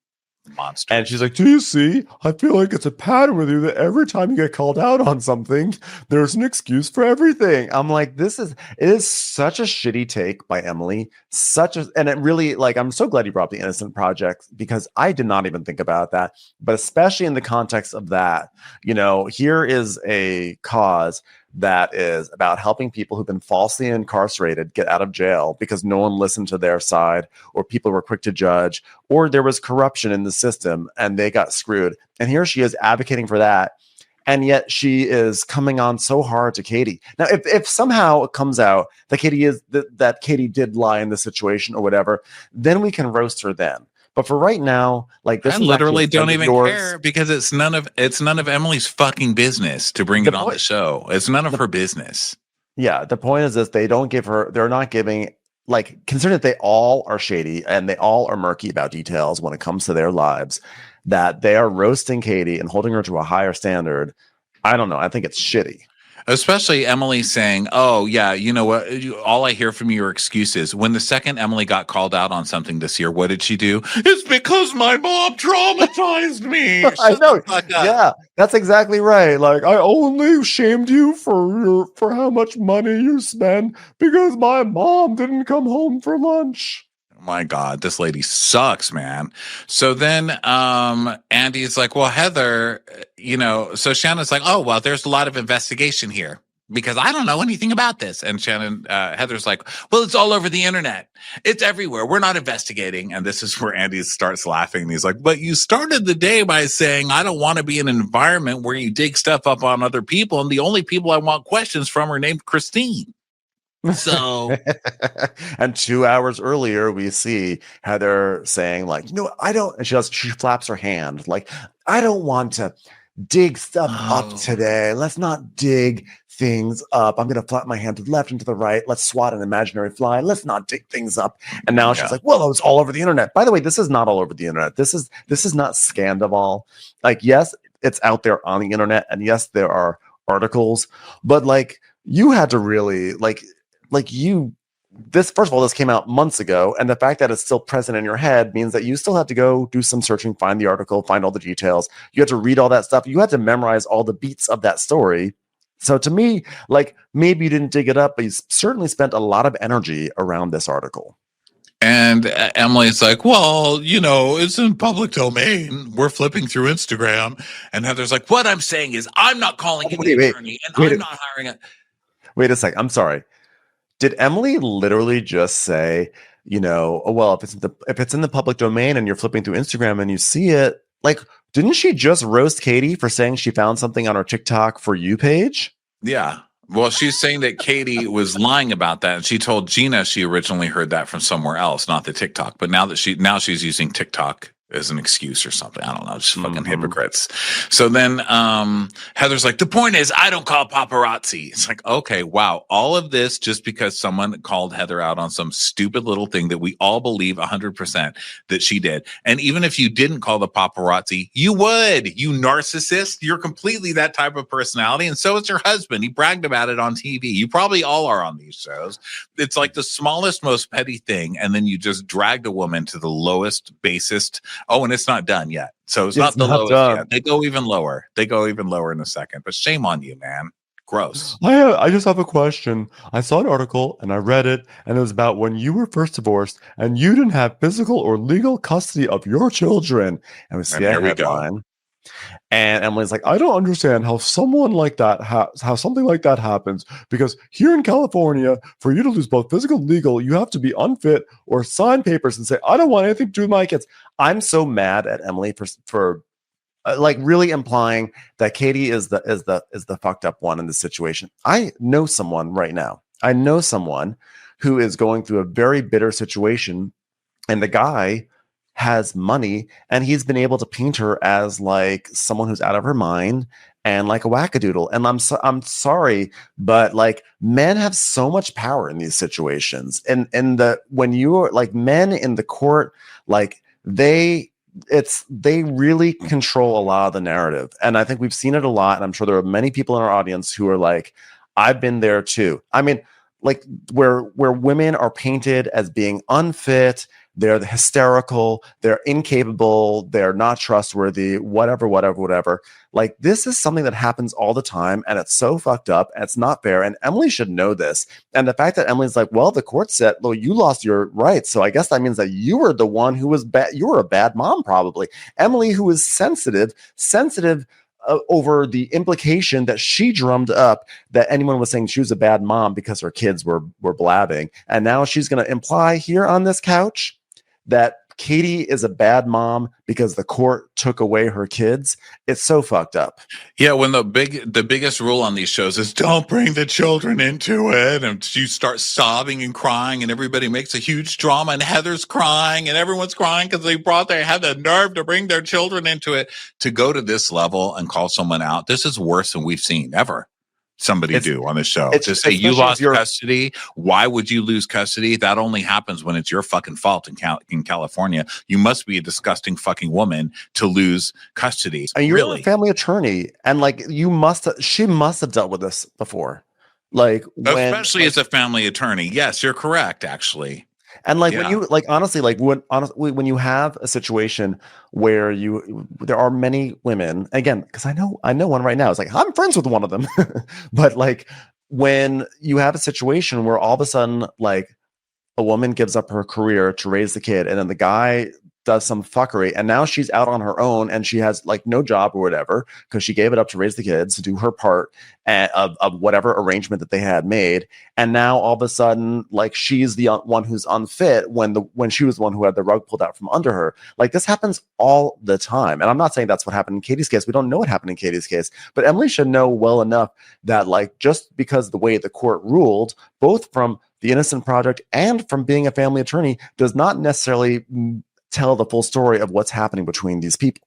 Monster. And she's like, do you see? I feel like it's a pattern with you that every time you get called out on something, there's an excuse for everything. I'm like, it is such a shitty take by Emily. And it really, like, I'm so glad you brought up the Innocent Project because I did not even think about that. But especially in the context of that, you know, here is a cause that is about helping people who've been falsely incarcerated get out of jail because no one listened to their side, or people were quick to judge, or there was corruption in the system and they got screwed. And here she is advocating for that. And yet she is coming on so hard to Katie. Now, if somehow it comes out that that Katie did lie in the situation or whatever, then we can roast her then. But for right now, like this, I literally don't even care because it's none of Emily's fucking business to bring it on the show. It's none of her business. Yeah, the point is this: they're not giving, like, considering that they all are shady and they all are murky about details when it comes to their lives, that they are roasting Katie and holding her to a higher standard. I don't know. I think it's shitty. Especially Emily saying, oh, yeah, you know what? All I hear from you are excuses. When the second Emily got called out on something this year, what did she do? It's because my mom traumatized me. I know. Yeah, that's exactly right. Like, I only shamed you for how much money you spend because my mom didn't come home for lunch. My God, this lady sucks, man. So then Andy's like, well, Heather, so Shannon's like, oh, well, there's a lot of investigation here because I don't know anything about this. And Heather's like, well, it's all over the internet. It's everywhere. We're not investigating. And this is where Andy starts laughing. And he's like, but you started the day by saying, I don't want to be in an environment where you dig stuff up on other people. And the only people I want questions from are named Christine. So, and 2 hours earlier, we see Heather saying, like, I don't, and she flaps her hand, like, I don't want to dig stuff up today. Let's not dig things up. I'm going to flap my hand to the left and to the right. Let's swat an imaginary fly. Let's not dig things up. And now she's like, well, it's all over the internet. By the way, this is not all over the internet. This is not Scandival. Like, yes, it's out there on the internet. And yes, there are articles, but like, you had to really first of all, this came out months ago, and the fact that it's still present in your head means that you still have to go do some searching, find the article, find all the details. You had to read all that stuff. You had to memorize all the beats of that story. So to me, like, maybe you didn't dig it up, but you certainly spent a lot of energy around this article. And Emily's like, well, it's in public domain. We're flipping through Instagram. And Heather's like, what I'm saying is I'm not calling an attorney and I'm not hiring a... Wait a sec. I'm sorry. Did Emily literally just say, oh, well, if it's in the public domain and you're flipping through Instagram and you see it, like, didn't she just roast Katie for saying she found something on her TikTok For You page? Yeah. Well, she's saying that Katie was lying about that, and she told Gina she originally heard that from somewhere else, not the TikTok. But now she's using TikTok as an excuse or something. I don't know, just fucking hypocrites. So then Heather's like, the point is I don't call paparazzi. It's like, okay, wow, all of this just because someone called Heather out on some stupid little thing that we all believe 100% that she did. And even if you didn't call the paparazzi, you would, you narcissist. You're completely that type of personality, and so is your husband. He bragged about it on TV. You probably all are on these shows. It's like the smallest, most petty thing, and then you just dragged a woman to the lowest, basest. Oh, and it's not done yet. So it's not the lowest yet. They go even lower. They go even lower in a second. But shame on you, man. Gross. I just have a question. I saw an article and I read it, and it was about when you were first divorced and you didn't have physical or legal custody of your children. And we see a headline. And Emily's like, I don't understand how something like that happens, because here in California, for you to lose both physical and legal, you have to be unfit or sign papers and say, I don't want anything to do with my kids. I'm so mad at Emily for like really implying that Katie is the fucked up one in this situation. I know someone right now. I know someone who is going through a very bitter situation, and the guy has money, and he's been able to paint her as like someone who's out of her mind and like a wackadoodle. And I'm sorry, but like, men have so much power in these situations. And when you're like, men in the court, like they really control a lot of the narrative. And I think we've seen it a lot. And I'm sure there are many people in our audience who are like, I've been there too. I mean, like where women are painted as being unfit, they're hysterical, they're incapable, they're not trustworthy, whatever. Like, this is something that happens all the time, and it's so fucked up, and it's not fair, and Emily should know this. And the fact that Emily's like, well, the court said, well, you lost your rights, so I guess that means that you were the one who was bad. You were a bad mom, probably. Emily, who is sensitive, over the implication that she drummed up that anyone was saying she was a bad mom because her kids were blabbing. And now she's going to imply here on this couch that Katie is a bad mom because the court took away her kids. It's so fucked up. Yeah, when the biggest rule on these shows is don't bring the children into it, and you start sobbing and crying, and everybody makes a huge drama, and Heather's crying, and everyone's crying because they had the nerve to bring their children into it. To go to this level and call someone out, this is worse than we've seen ever. Somebody do on the show to say you lost custody. Why would you lose custody? That only happens when it's your fucking fault in California. You must be a disgusting fucking woman to lose custody. And you're a family attorney, and like she must have dealt with this before. Like especially as a family attorney. Yes, you're correct, actually. And like when you honestly when you have a situation where there are many women, again, because I know one right now, it's like I'm friends with one of them. But like when you have a situation where all of a sudden like a woman gives up her career to raise the kid, and then the guy does some fuckery, and now she's out on her own, and she has like no job or whatever because she gave it up to raise the kids, to do her part of whatever arrangement that they had made, and now all of a sudden like she's the one who's unfit when she was the one who had the rug pulled out from under her. Like this happens all the time, and I'm not saying that's what happened in Katie's case. We don't know what happened in Katie's case, but Emily should know well enough that like just because the way the court ruled, both from the Innocent Project and from being a family attorney, does not necessarily tell the full story of what's happening between these people.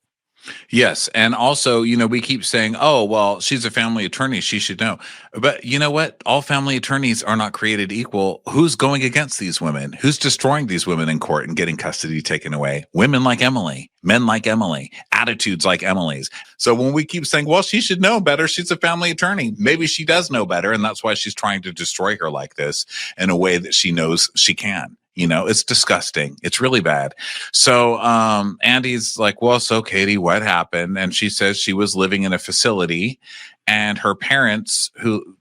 Yes. And also, we keep saying, oh, well, she's a family attorney, she should know. But you know what? All family attorneys are not created equal. Who's going against these women? Who's destroying these women in court and getting custody taken away? Women like Emily, men like Emily, attitudes like Emily's. So when we keep saying, well, she should know better, she's a family attorney, maybe she does know better. And that's why she's trying to destroy her like this in a way that she knows she can. It's disgusting. It's really bad. So Andy's like, well, so Katie, what happened? And she says she was living in a facility, and her parents, who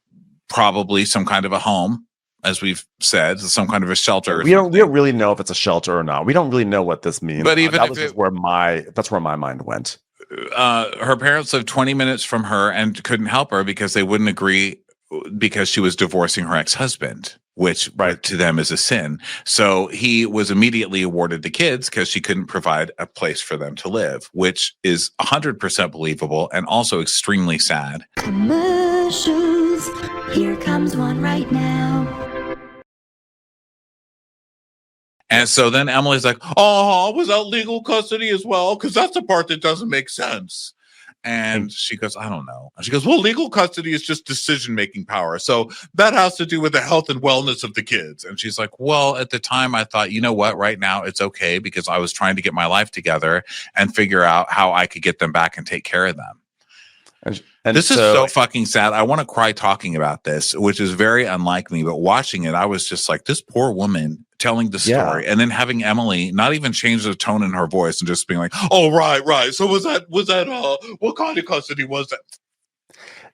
probably some kind of a home, as we've said, some kind of a shelter. We don't really know if it's a shelter or not. We don't really know what this means. But even that's where my mind went. Her parents lived 20 minutes from her and couldn't help her because they wouldn't agree because she was divorcing her ex-husband, which to them is a sin. So he was immediately awarded the kids because she couldn't provide a place for them to live, which is 100% believable and also extremely sad. Commercials. Here comes one right now. And so then Emily's like, oh, was that legal custody as well? Because that's the part that doesn't make sense. And she goes, I don't know. And she goes, well, legal custody is just decision-making power. So that has to do with the health and wellness of the kids. And she's like, well, at the time I thought, you know what, right now it's okay because I was trying to get my life together and figure out how I could get them back and take care of them. And this is so fucking sad. I want to cry talking about this, which is very unlike me. But watching it, I was just like, this poor woman telling the story, and then having Emily not even change the tone in her voice and just being like, "Oh, right. So was that what kind of custody was that?"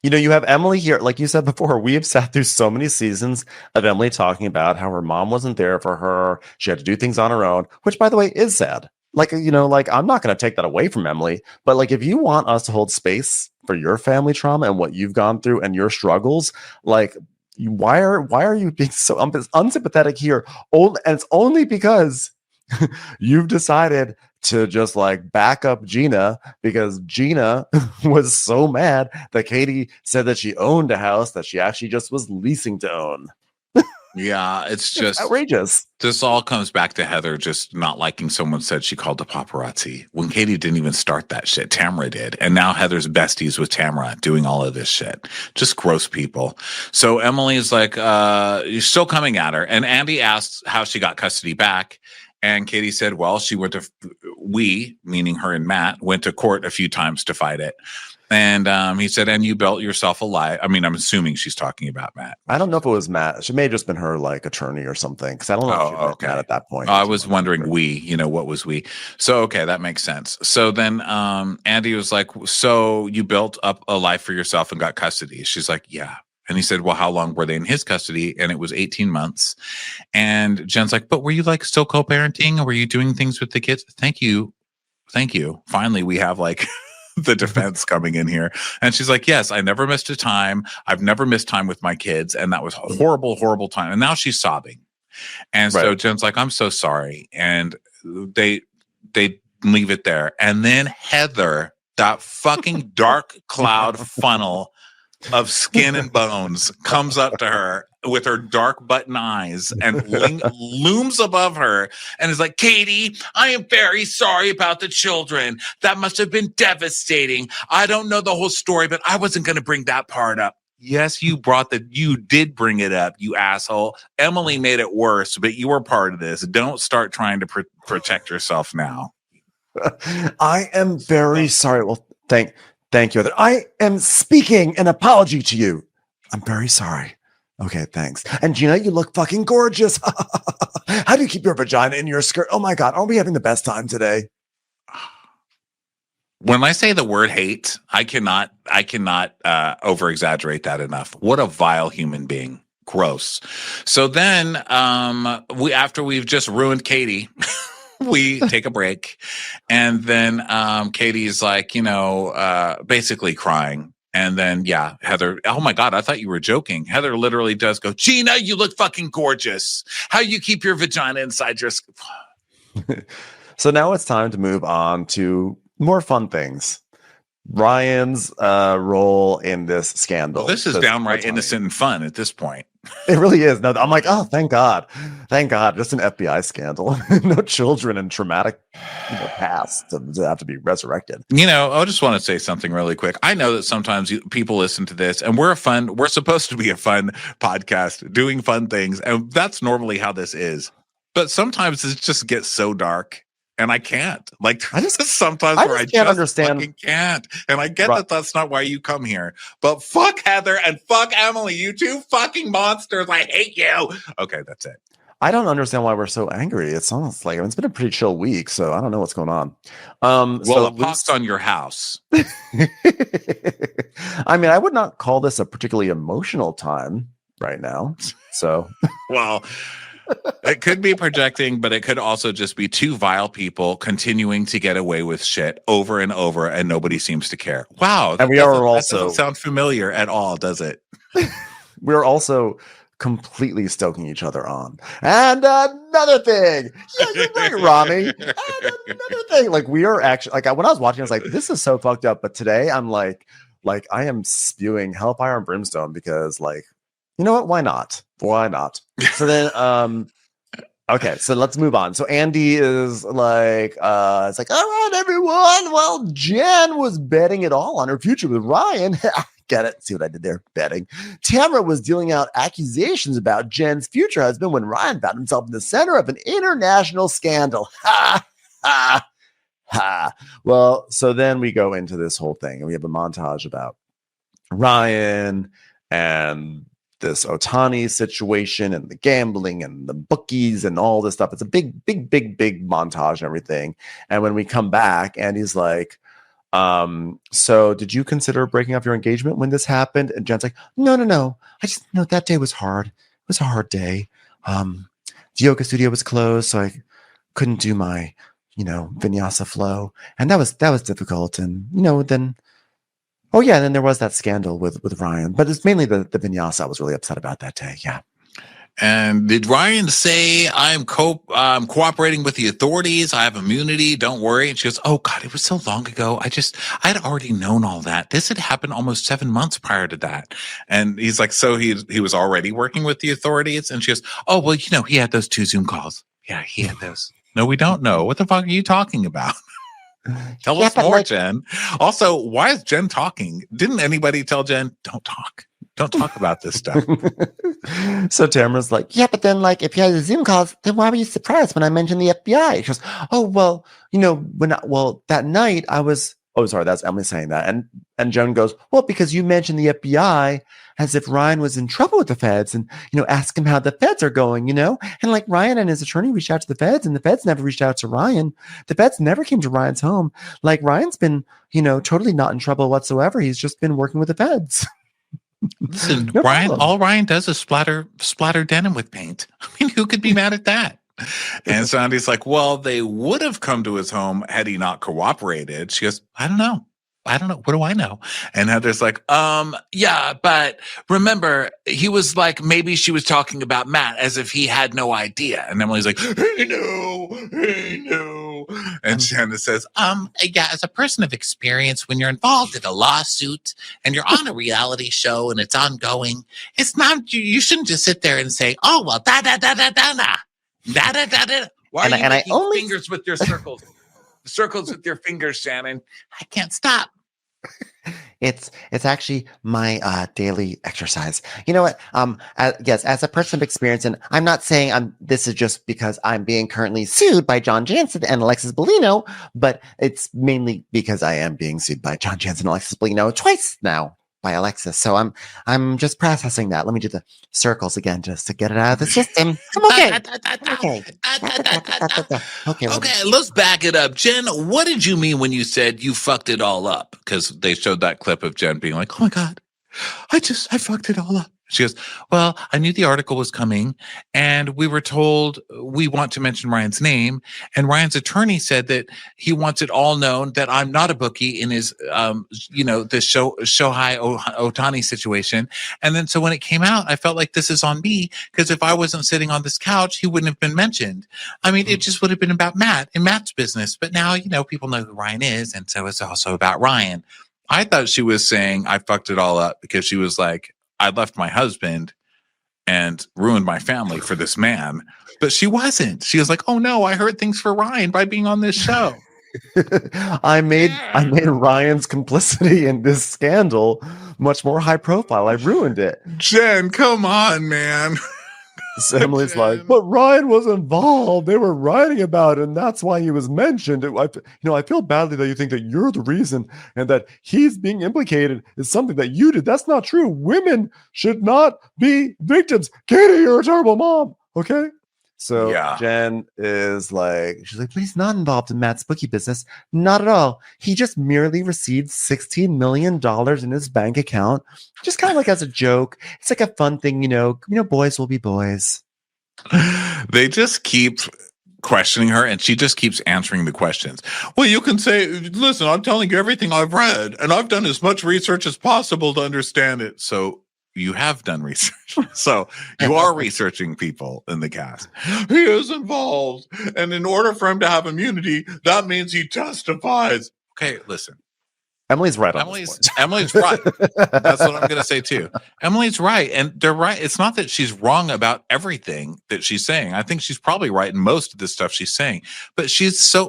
You have Emily here, like you said before. We have sat through so many seasons of Emily talking about how her mom wasn't there for her. She had to do things on her own, which, by the way, is sad. Like, I'm not going to take that away from Emily, but like, if you want us to hold space for your family trauma and what you've gone through and your struggles, like, why are you being so unsympathetic here? And it's only because you've decided to just like back up Gina because Gina was so mad that Katie said that she owned a house that she actually just was leasing to own. Yeah, it's just outrageous. This all comes back to Heather just not liking someone said she called the paparazzi when Katie didn't even start that shit. Tamara did. And now Heather's besties with Tamara doing all of this shit. Just gross people. So Emily is like, you're still coming at her. And Andy asks how she got custody back. And Katie said, well, she went to, meaning her and Matt, went to court a few times to fight it. And he said, and you built yourself a life. I mean, I'm assuming she's talking about Matt. I don't know if it was Matt. She may have just been her like attorney or something. Because I don't know if she was Matt at that point. I was wondering what was we? So, okay, that makes sense. So then Andy was like, so you built up a life for yourself and got custody. She's like, yeah. And he said, well, how long were they in his custody? And it was 18 months. And Jen's like, but were you like still co-parenting or were you doing things with the kids? Thank you. Finally, we have like the defense coming in here. And she's like, yes, I never missed a time. I've never missed time with my kids. And that was a horrible, horrible time. And now she's sobbing. And so Right. Jen's like, I'm so sorry. And they leave it there. And then Heather, that fucking dark cloud funnel of skin and bones, comes up to her with her dark button eyes and looms above her and is like, Katie, I am very sorry about the children. That must have been devastating. I don't know the whole story, but I wasn't going to bring that part up. Yes, you did bring it up, you asshole. Emily made it worse, but you were part of this. Don't start trying to protect yourself now. I am very sorry. Well, thank you. I am speaking an apology to you. I'm very sorry. Okay, thanks. And Gina, you look fucking gorgeous. How do you keep your vagina in your skirt? Oh my God, aren't we having the best time today? When I say the word hate, I cannot over exaggerate that enough. What a vile human being. Gross. So then after we've just ruined Katie, we take a break, and then Katie's like, basically crying. And then, yeah, Heather, oh my God, I thought you were joking. Heather literally does go, Gina, you look fucking gorgeous. How you keep your vagina inside your... So now it's time to move on to more fun things. Ryan's role in this scandal. Well, this is downright innocent and fun at this point. It really is. No, I'm like, oh, thank God. Thank God. Just an FBI scandal. No children and traumatic past to have to be resurrected. I just want to say something really quick. I know that sometimes people listen to this, and we're supposed to be a fun podcast doing fun things. And that's normally how this is. But sometimes it just gets so dark. And I can't. I just can't understand. Fucking can't. And I get that that's not why you come here. But fuck Heather and fuck Emily. You two fucking monsters. I hate you. Okay, that's it. I don't understand why we're so angry. It's almost like it's been a pretty chill week, so I don't know what's going on. Well, a pox on your house. I mean, I would not call this a particularly emotional time right now. So, well. It could be projecting, but it could also just be two vile people continuing to get away with shit over and over, and nobody seems to care. Wow. And that doesn't sound familiar at all, does it? We're also completely stoking each other on. And another thing. Yeah, you're right, Rami. And another thing. We are actually, when I was watching, I was like, this is so fucked up. But today I'm like I am spewing hellfire and brimstone because, you know what? Why not? Why not? So then, okay, so let's move on. So Andy is it's like, all right, everyone. Well, Jen was betting it all on her future with Ryan. Get it? See what I did there? Betting. Tamara was dealing out accusations about Jen's future husband when Ryan found himself in the center of an international scandal. Ha, ha, ha. Well, so then we go into this whole thing, and we have a montage about Ryan and this Otani situation and the gambling and the bookies and all this stuff. It's a big montage and everything. And when we come back, Andy's like, so did you consider breaking off your engagement when this happened? And Jen's like, no. I just know that day was hard. It was a hard day. The yoga studio was closed, so I couldn't do my, vinyasa flow. And that was difficult. And, then oh, yeah, and then there was that scandal with Ryan. But it's mainly the vinyasa I was really upset about that day, yeah. And did Ryan say, I'm cooperating with the authorities, I have immunity, don't worry? And she goes, oh, God, it was so long ago. I'd already known all that. This had happened almost 7 months prior to that. And he's like, so he was already working with the authorities? And she goes, oh, well, he had those 2 Zoom calls. Yeah, he had those. No, we don't know. What the fuck are you talking about? Tell us more, Jen. Also, why is Jen talking? Didn't anybody tell Jen, don't talk? Don't talk about this stuff. So Tamara's like, yeah, but then if you had the Zoom calls, then why were you surprised when I mentioned the FBI? She goes, oh, well, that night I was, oh, sorry, that's Emily saying that. And Jen goes, well, because you mentioned the FBI as if Ryan was in trouble with the feds and, ask him how the feds are going, and Ryan and his attorney reached out to the feds and the feds never reached out to Ryan. The feds never came to Ryan's home. Ryan's been, totally not in trouble whatsoever. He's just been working with the feds. Listen, no Ryan, problem. All Ryan does is splatter denim with paint. I mean, who could be mad at that? And Sandy's like, well, they would have come to his home had he not cooperated. She goes, I don't know. I don't know. What do I know? And Heather's like, yeah, but remember, he was like, maybe she was talking about Matt as if he had no idea. And Emily's like, he knew. And Shannon says, yeah, as a person of experience, when you're involved in a lawsuit and you're on a reality show and it's ongoing, it's not, you shouldn't just sit there and say, oh, well, da da da da da da. Da da da da. Why are you making fingers with your circles? Circles with your fingers, Shannon. I can't stop. It's actually my daily exercise. You know what? Yes, as a person of experience, and I'm not saying this is just because I'm being currently sued by John Jansen and Alexis Bellino, but it's mainly because I am being sued by John Jansen and Alexis Bellino twice now by Alexis. So I'm just processing that. Let me do the circles again just to get it out of the system. I'm okay. Okay, let's back it up. Jen, what did you mean when you said you fucked it all up? Because they showed that clip of Jen being like, oh my God, I fucked it all up. She goes, well, I knew the article was coming and we were told we want to mention Ryan's name. And Ryan's attorney said that he wants it all known that I'm not a bookie in his, the Shohei Ohtani situation. And then so when it came out, I felt like this is on me because if I wasn't sitting on this couch, he wouldn't have been mentioned. I mean, it just would have been about Matt and Matt's business. But now, people know who Ryan is. And so it's also about Ryan. I thought she was saying I fucked it all up because she was like, I left my husband and ruined my family for this man. But she wasn't. She was like, oh no, I heard things for Ryan by being on this show. I made Ryan's complicity in this scandal much more high profile. I ruined it. Jen, come on, man. So Emily's like, but Ryan was involved. They were writing about it, and that's why he was mentioned. I feel badly that you think that you're the reason and that he's being implicated is something that you did. That's not true. Women should not be victims. Katie, you're a terrible mom. Okay. So yeah. Jen is like, she's like, but he's not involved in Matt's bookie business. Not at all. He just merely received $16 million in his bank account, just kind of like as a joke. It's like a fun thing, boys will be boys. They just keep questioning her and she just keeps answering the questions. Well, you can say, listen, I'm telling you everything I've read and I've done as much research as possible to understand it. So you have done research. So you are researching people in the cast. He is involved. And in order for him to have immunity, that means he testifies. Okay, listen. Emily's right. Emily's right. That's what I'm going to say too. Emily's right. And they're right. It's not that she's wrong about everything that she's saying. I think she's probably right in most of the stuff she's saying. But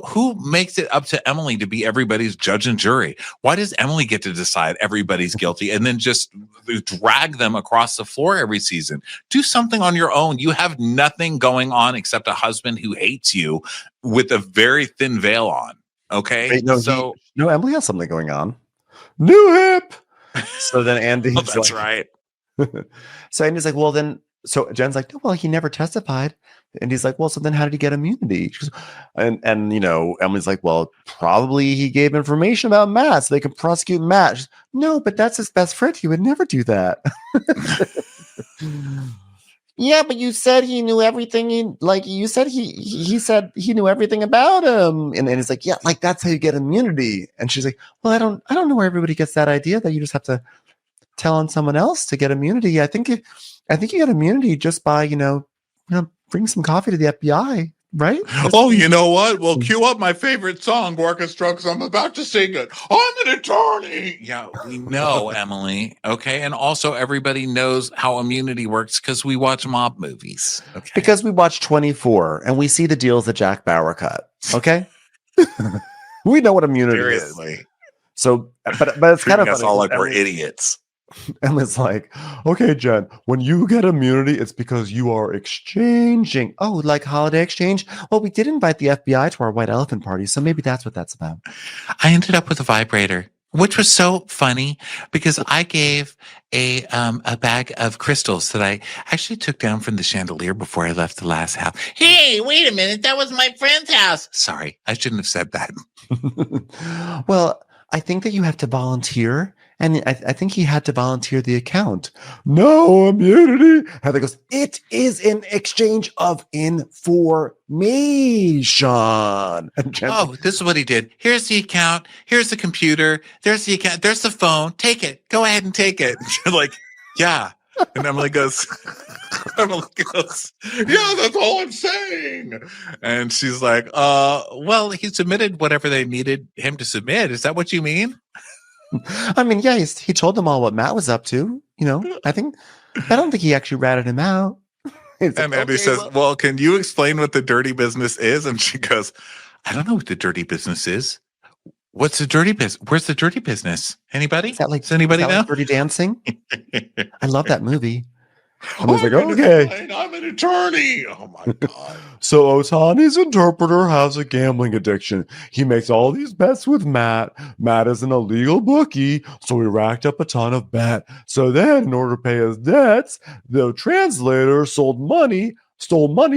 who makes it up to Emily to be everybody's judge and jury? Why does Emily get to decide everybody's guilty and then just drag them across the floor every season? Do something on your own. You have nothing going on except a husband who hates you with a very thin veil on. Okay. Wait, no, Emily has something going on. New hip. So then Andy's that's right. So Andy's like, well, then, so Jen's like, well, he never testified. And he's like, well, so then how did he get immunity? She goes, and Emily's like, well, probably he gave information about Matt so they can prosecute Matt. She's, no, but that's his best friend. He would never do that. Yeah, but you said he knew everything. You said he said he knew everything about him, and he's like, yeah, like that's how you get immunity. And she's like, well, I don't know where everybody gets that idea that you just have to tell on someone else to get immunity. I think you get immunity just by bring some coffee to the FBI, right? Oh, you know what? Well, cue up my favorite song, orchestra, because I'm about to sing it. I'm an attorney. Yeah, we know, Emily. Okay, and also everybody knows how immunity works because we watch mob movies. Okay, because we watch 24 and we see the deals that Jack Bauer cut. Okay, we know what immunity is. So, but it's kind of funny. All like we're idiots. And it's like, okay, Jen, when you get immunity, it's because you are exchanging. Oh, like holiday exchange? Well, we did invite the FBI to our white elephant party, so maybe that's what that's about. I ended up with a vibrator, which was so funny because I gave a bag of crystals that I actually took down from the chandelier before I left the last house. Hey, wait a minute. That was my friend's house. Sorry, I shouldn't have said that. Well, I think that you have to volunteer And I think he had to volunteer the account. No immunity. Heather goes, it is in exchange of information. And Jen's Oh, this is what he did. Here's the account. Here's the computer. There's the account. There's the phone. Take it. Go ahead and take it. You're like, yeah. And Emily goes, yeah, that's all I'm saying. And she's like, well, he submitted whatever they needed him to submit. Is that what you mean? I mean, yeah, he told them all what Matt was up to. You know, I don't think he actually ratted him out. And Andy says, well, can you explain what the dirty business is? And she goes, I don't know what the dirty business is. What's the dirty business? Where's the dirty business? Anybody? Does anybody know? Like Dirty Dancing? I love that movie. I was like, okay. I'm an attorney. Oh my God. So Otani's interpreter has a gambling addiction. He makes all these bets with Matt. Matt is an illegal bookie, so he racked up a ton of bet. So then, in order to pay his debts, the translator stole money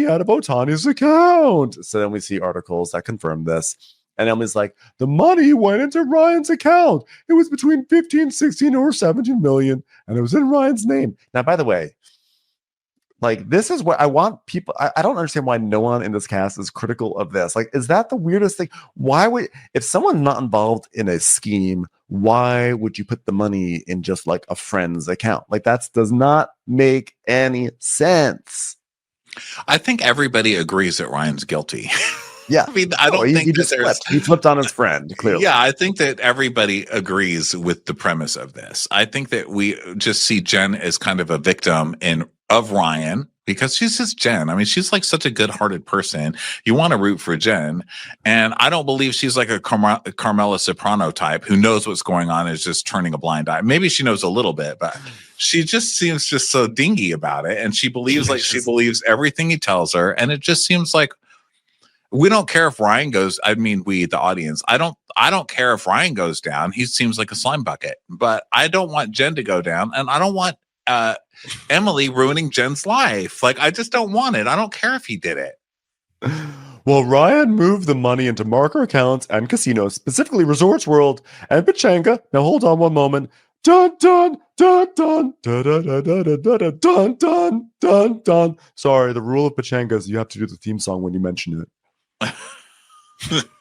out of Otani's account. So then we see articles that confirm this. And Emily's like, the money went into Ryan's account. It was between 15, 16, or 17 million, and it was in Ryan's name. Now, by the way, like, this is what I want people. I don't understand why no one in this cast is critical of this. Like, is that the weirdest thing? Why would, if someone's not involved in a scheme, why would you put the money in just like a friend's account? Like, that does not make any sense. I think everybody agrees that Ryan's guilty. Yeah. I mean, I don't think he just flipped. He flipped on his friend, clearly. Yeah, I think that everybody agrees with the premise of this. I think that we just see Jen as kind of a victim of Ryan, because she's just Jen. I mean, she's like such a good-hearted person. You want to root for Jen. And I don't believe she's like a Carmela Soprano type who knows what's going on and is just turning a blind eye. Maybe she knows a little bit, but she just seems just so dingy about it. And she believes she believes everything he tells her. And it just seems like, we don't care if Ryan goes. I mean, we, the audience, I don't care if Ryan goes down. He seems like a slime bucket, but I don't want Jen to go down, and I don't want Emily ruining Jen's life. Like, I just don't want it. I don't care if he did it. Well, Ryan moved the money into marker accounts and casinos, specifically Resorts World and Pechanga. Now, hold on one moment. Dun dun dun dun dun dun dun dun dun dun dun dun dun. Sorry, the rule of Pechanga is you have to do the theme song when you mention it.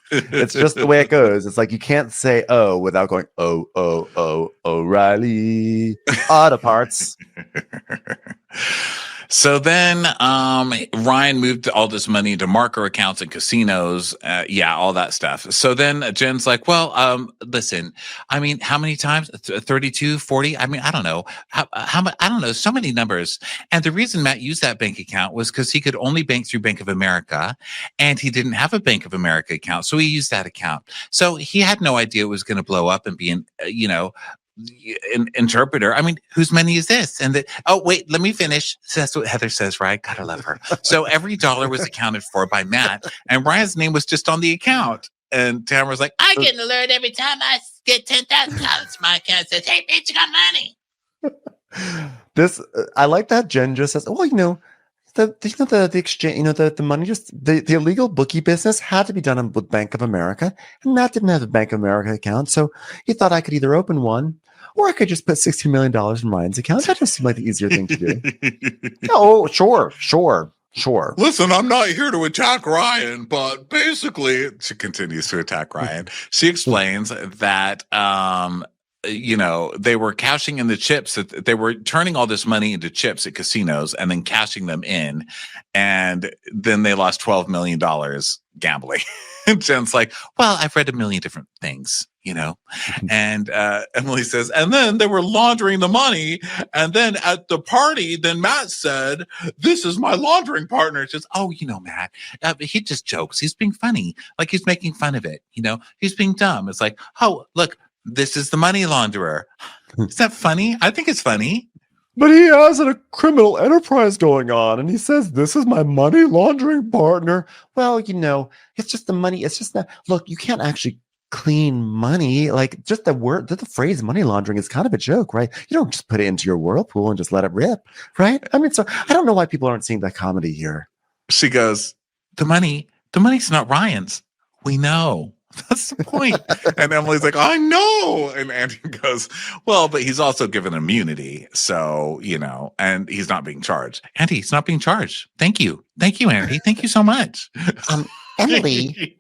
It's just the way it goes. It's like you can't say "oh" without going "oh O'Reilly Auto Parts." So then Ryan moved all this money into marker accounts and casinos. All that stuff. So then Jen's like, well, listen, I mean, how many times? 32, 40? I mean, I don't know. How much? I don't know. So many numbers. And the reason Matt used that bank account was because he could only bank through Bank of America, and he didn't have a Bank of America account. So he used that account. So he had no idea it was going to blow up and be an interpreter. I mean, whose money is this? And wait, let me finish. So that's what Heather says, right? Gotta love her. So every dollar was accounted for by Matt, and Ryan's name was just on the account. And Tamara's like, I get an alert every time I get $10,000. My account says, hey, bitch, you got money. This I like that Jen just says, well, the exchange, the money, just the illegal bookie business had to be done with Bank of America, and Matt didn't have a Bank of America account, so he thought I could either open one or I could just put $16 million in Ryan's account. That just seemed like the easier thing to do. Oh, sure. Listen, I'm not here to attack Ryan, but basically, she continues to attack Ryan. She explains that they were cashing in the chips, that they were turning all this money into chips at casinos and then cashing them in. And then they lost $12 million gambling. And Jen's like, well, I've read a million different things, and Emily says, and then they were laundering the money. And then at the party, then Matt said, this is my laundering partner. It's just, Matt, he just jokes. He's being funny. Like, he's making fun of it. He's being dumb. It's like, oh, look, this is the money launderer. Is that funny? I think it's funny. But he has a criminal enterprise going on, and he says, this is my money laundering partner. Well, it's just the money. It's just that, look, you can't actually clean money. Like, just the phrase money laundering is kind of a joke, right? You don't just put it into your whirlpool and just let it rip, right? I mean, so I don't know why people aren't seeing that comedy here. She goes, the money's not Ryan's. We know. That's the point. And Emily's like, I know. And Andy goes, well, but he's also given immunity. So, and he's not being charged. Andy, he's not being charged. Thank you. Thank you, Andy. Thank you so much. Emily,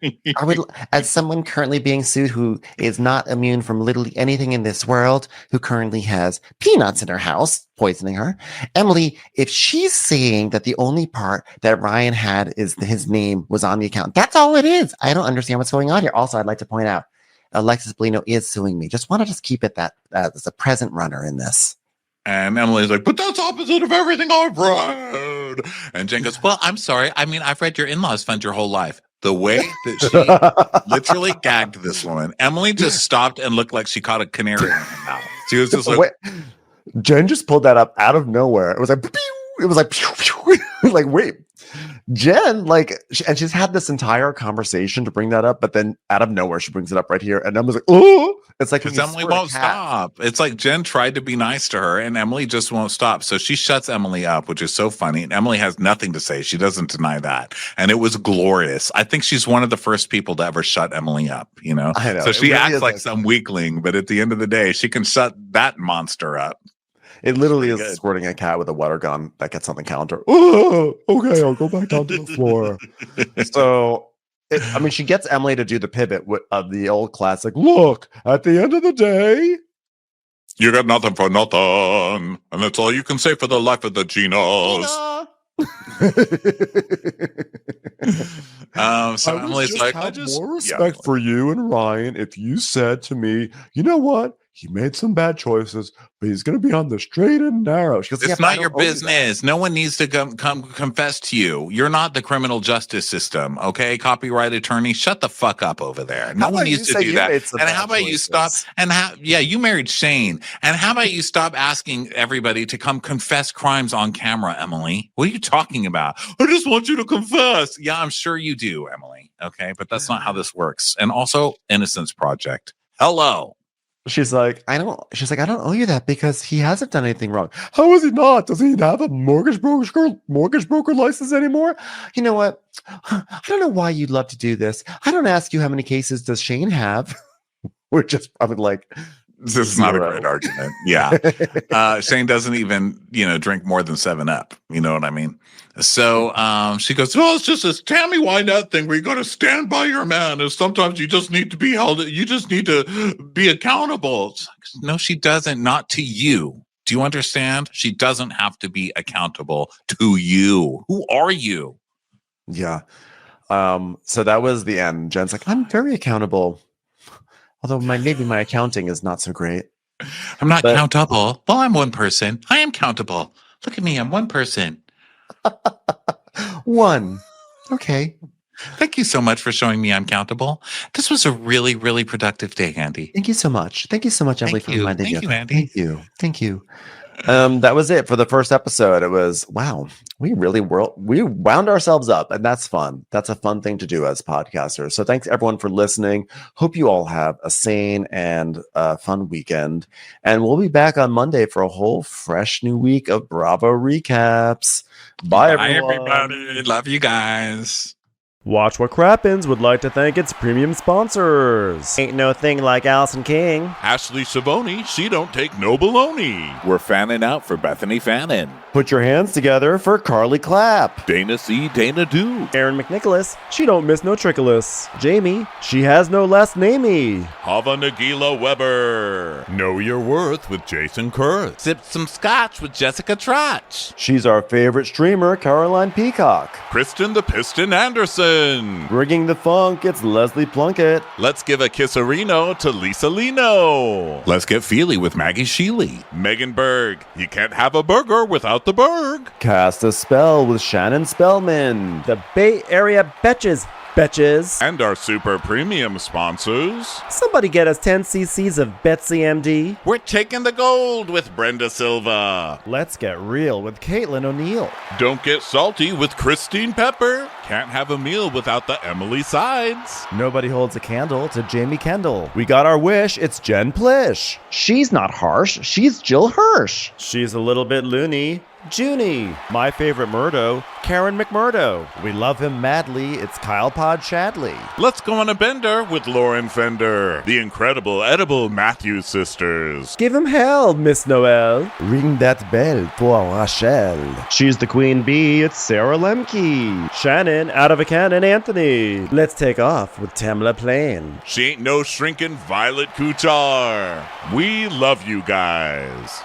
as someone currently being sued who is not immune from literally anything in this world, who currently has peanuts in her house, poisoning her, Emily, if she's saying that the only part that Ryan had is his name was on the account, that's all it is. I don't understand what's going on here. Also, I'd like to point out, Alexis Bellino is suing me. Just want to just keep it that as a present runner in this. And Emily's like, but that's opposite of everything I've read. And Jen goes, well, I'm sorry. I mean, I've read your in-laws fund your whole life. The way that she literally gagged this woman, Emily just stopped and looked like she caught a canary in her mouth. She was just like, Jen just pulled that up out of nowhere. It was like, pew! It was like, pew, pew. Like, wait. Jen, and she's had this entire conversation to bring that up, but then out of nowhere, she brings it up right here. And Emily's like, oh, it's like, because Emily won't stop. It's like Jen tried to be nice to her and Emily just won't stop. So she shuts Emily up, which is so funny. And Emily has nothing to say. She doesn't deny that. And it was glorious. I think she's one of the first people to ever shut Emily up, I know. So she really acts like some weakling, but at the end of the day, she can shut that monster up. It literally is squirting a cat with a water gun that gets on the counter. Oh, okay, I'll go back down to the floor. So, she gets Emily to do the pivot of the old classic. Look, at the end of the day, you got nothing for nothing, and that's all you can say for the life of the Genos. So Emily's like, I just more respect for you and Ryan if you said to me, you know what? He made some bad choices, but he's going to be on the straight and narrow. She goes, it's not your business. No one needs to come confess to you. You're not the criminal justice system, okay? Copyright attorney, shut the fuck up over there. No one needs to do that. And how about you stop? And you married Shane. And how about you stop asking everybody to come confess crimes on camera, Emily? What are you talking about? I just want you to confess. Yeah, I'm sure you do, Emily. Okay, but that's not how this works. And also, Innocence Project. Hello. She's like, I don't owe you that because he hasn't done anything wrong. How is he not? Does he have a mortgage broker license anymore? You know what? I don't know why you'd love to do this. I don't ask you how many cases does Shane have. We're just probably like, this is not a great argument. Yeah. Shane doesn't even, drink more than 7-Up. You know what I mean? So she goes, oh, it's just this Tammy Wynette thing where you got to stand by your man. And sometimes you just need to be held. You just need to be accountable. It's like, no, she doesn't. Not to you. Do you understand? She doesn't have to be accountable to you. Who are you? Yeah. So that was the end. Jen's like, I'm very accountable. Although maybe my accounting is not so great. I'm not countable. Well, I'm one person. I am countable. Look at me. I'm one person. One. Okay. Thank you so much for showing me I'm countable. This was a really, really productive day, Andy. Thank you so much. Thank you so much, Emily, for reminding me. Thank you, Andy. Thank you. That was it for the first episode. It was, wow, we wound ourselves up, and that's fun. That's a fun thing to do as podcasters. So thanks everyone for listening. Hope you all have a sane and fun weekend. And we'll be back on Monday for a whole fresh new week of Bravo recaps. Bye everybody. Love you guys. Watch What Crappens would like to thank its premium sponsors. Ain't no thing like Allison King. Ashley Savoni, she don't take no baloney. We're fanning out for Bethany Fannin. Put your hands together for Carly Clapp. Dana C. Dana Do. Aaron McNicholas, she don't miss no trickolas. Jamie, she has no less namey. Hava Nagila Weber. Know Your Worth with Jason Kurth. Sip some scotch with Jessica Trotch. She's our favorite streamer, Caroline Peacock. Kristen the Piston Anderson. Rigging the funk, it's Leslie Plunkett. Let's give a kisserino to Lisa Lino. Let's get feely with Maggie Sheely. Megan Berg. You can't have a burger without the Berg. Cast a spell with Shannon Spellman. The Bay Area Betches. And our super premium sponsors. Somebody get us 10 cc's of Betsy MD. We're taking the gold with Brenda Silva. Let's get real with Caitlin O'Neill. Don't get salty with Christine Pepper. Can't have a meal without the Emily Sides. Nobody holds a candle to Jamie Kendall. We got our wish, it's Jen Plish. She's not harsh, she's Jill Hirsch. She's a little bit loony. Junie. My favorite Murdo, Karen McMurdo. We love him madly. It's Kyle Pod Shadley. Let's go on a bender with Lauren Fender, the incredible edible Matthews sisters. Give him hell, Miss Noel. Ring that bell for Rachel. She's the queen bee. It's Sarah Lemke. Shannon, out of a cannon, Anthony. Let's take off with Tamla Plain. She ain't no shrinking Violet Kuchar. We love you guys.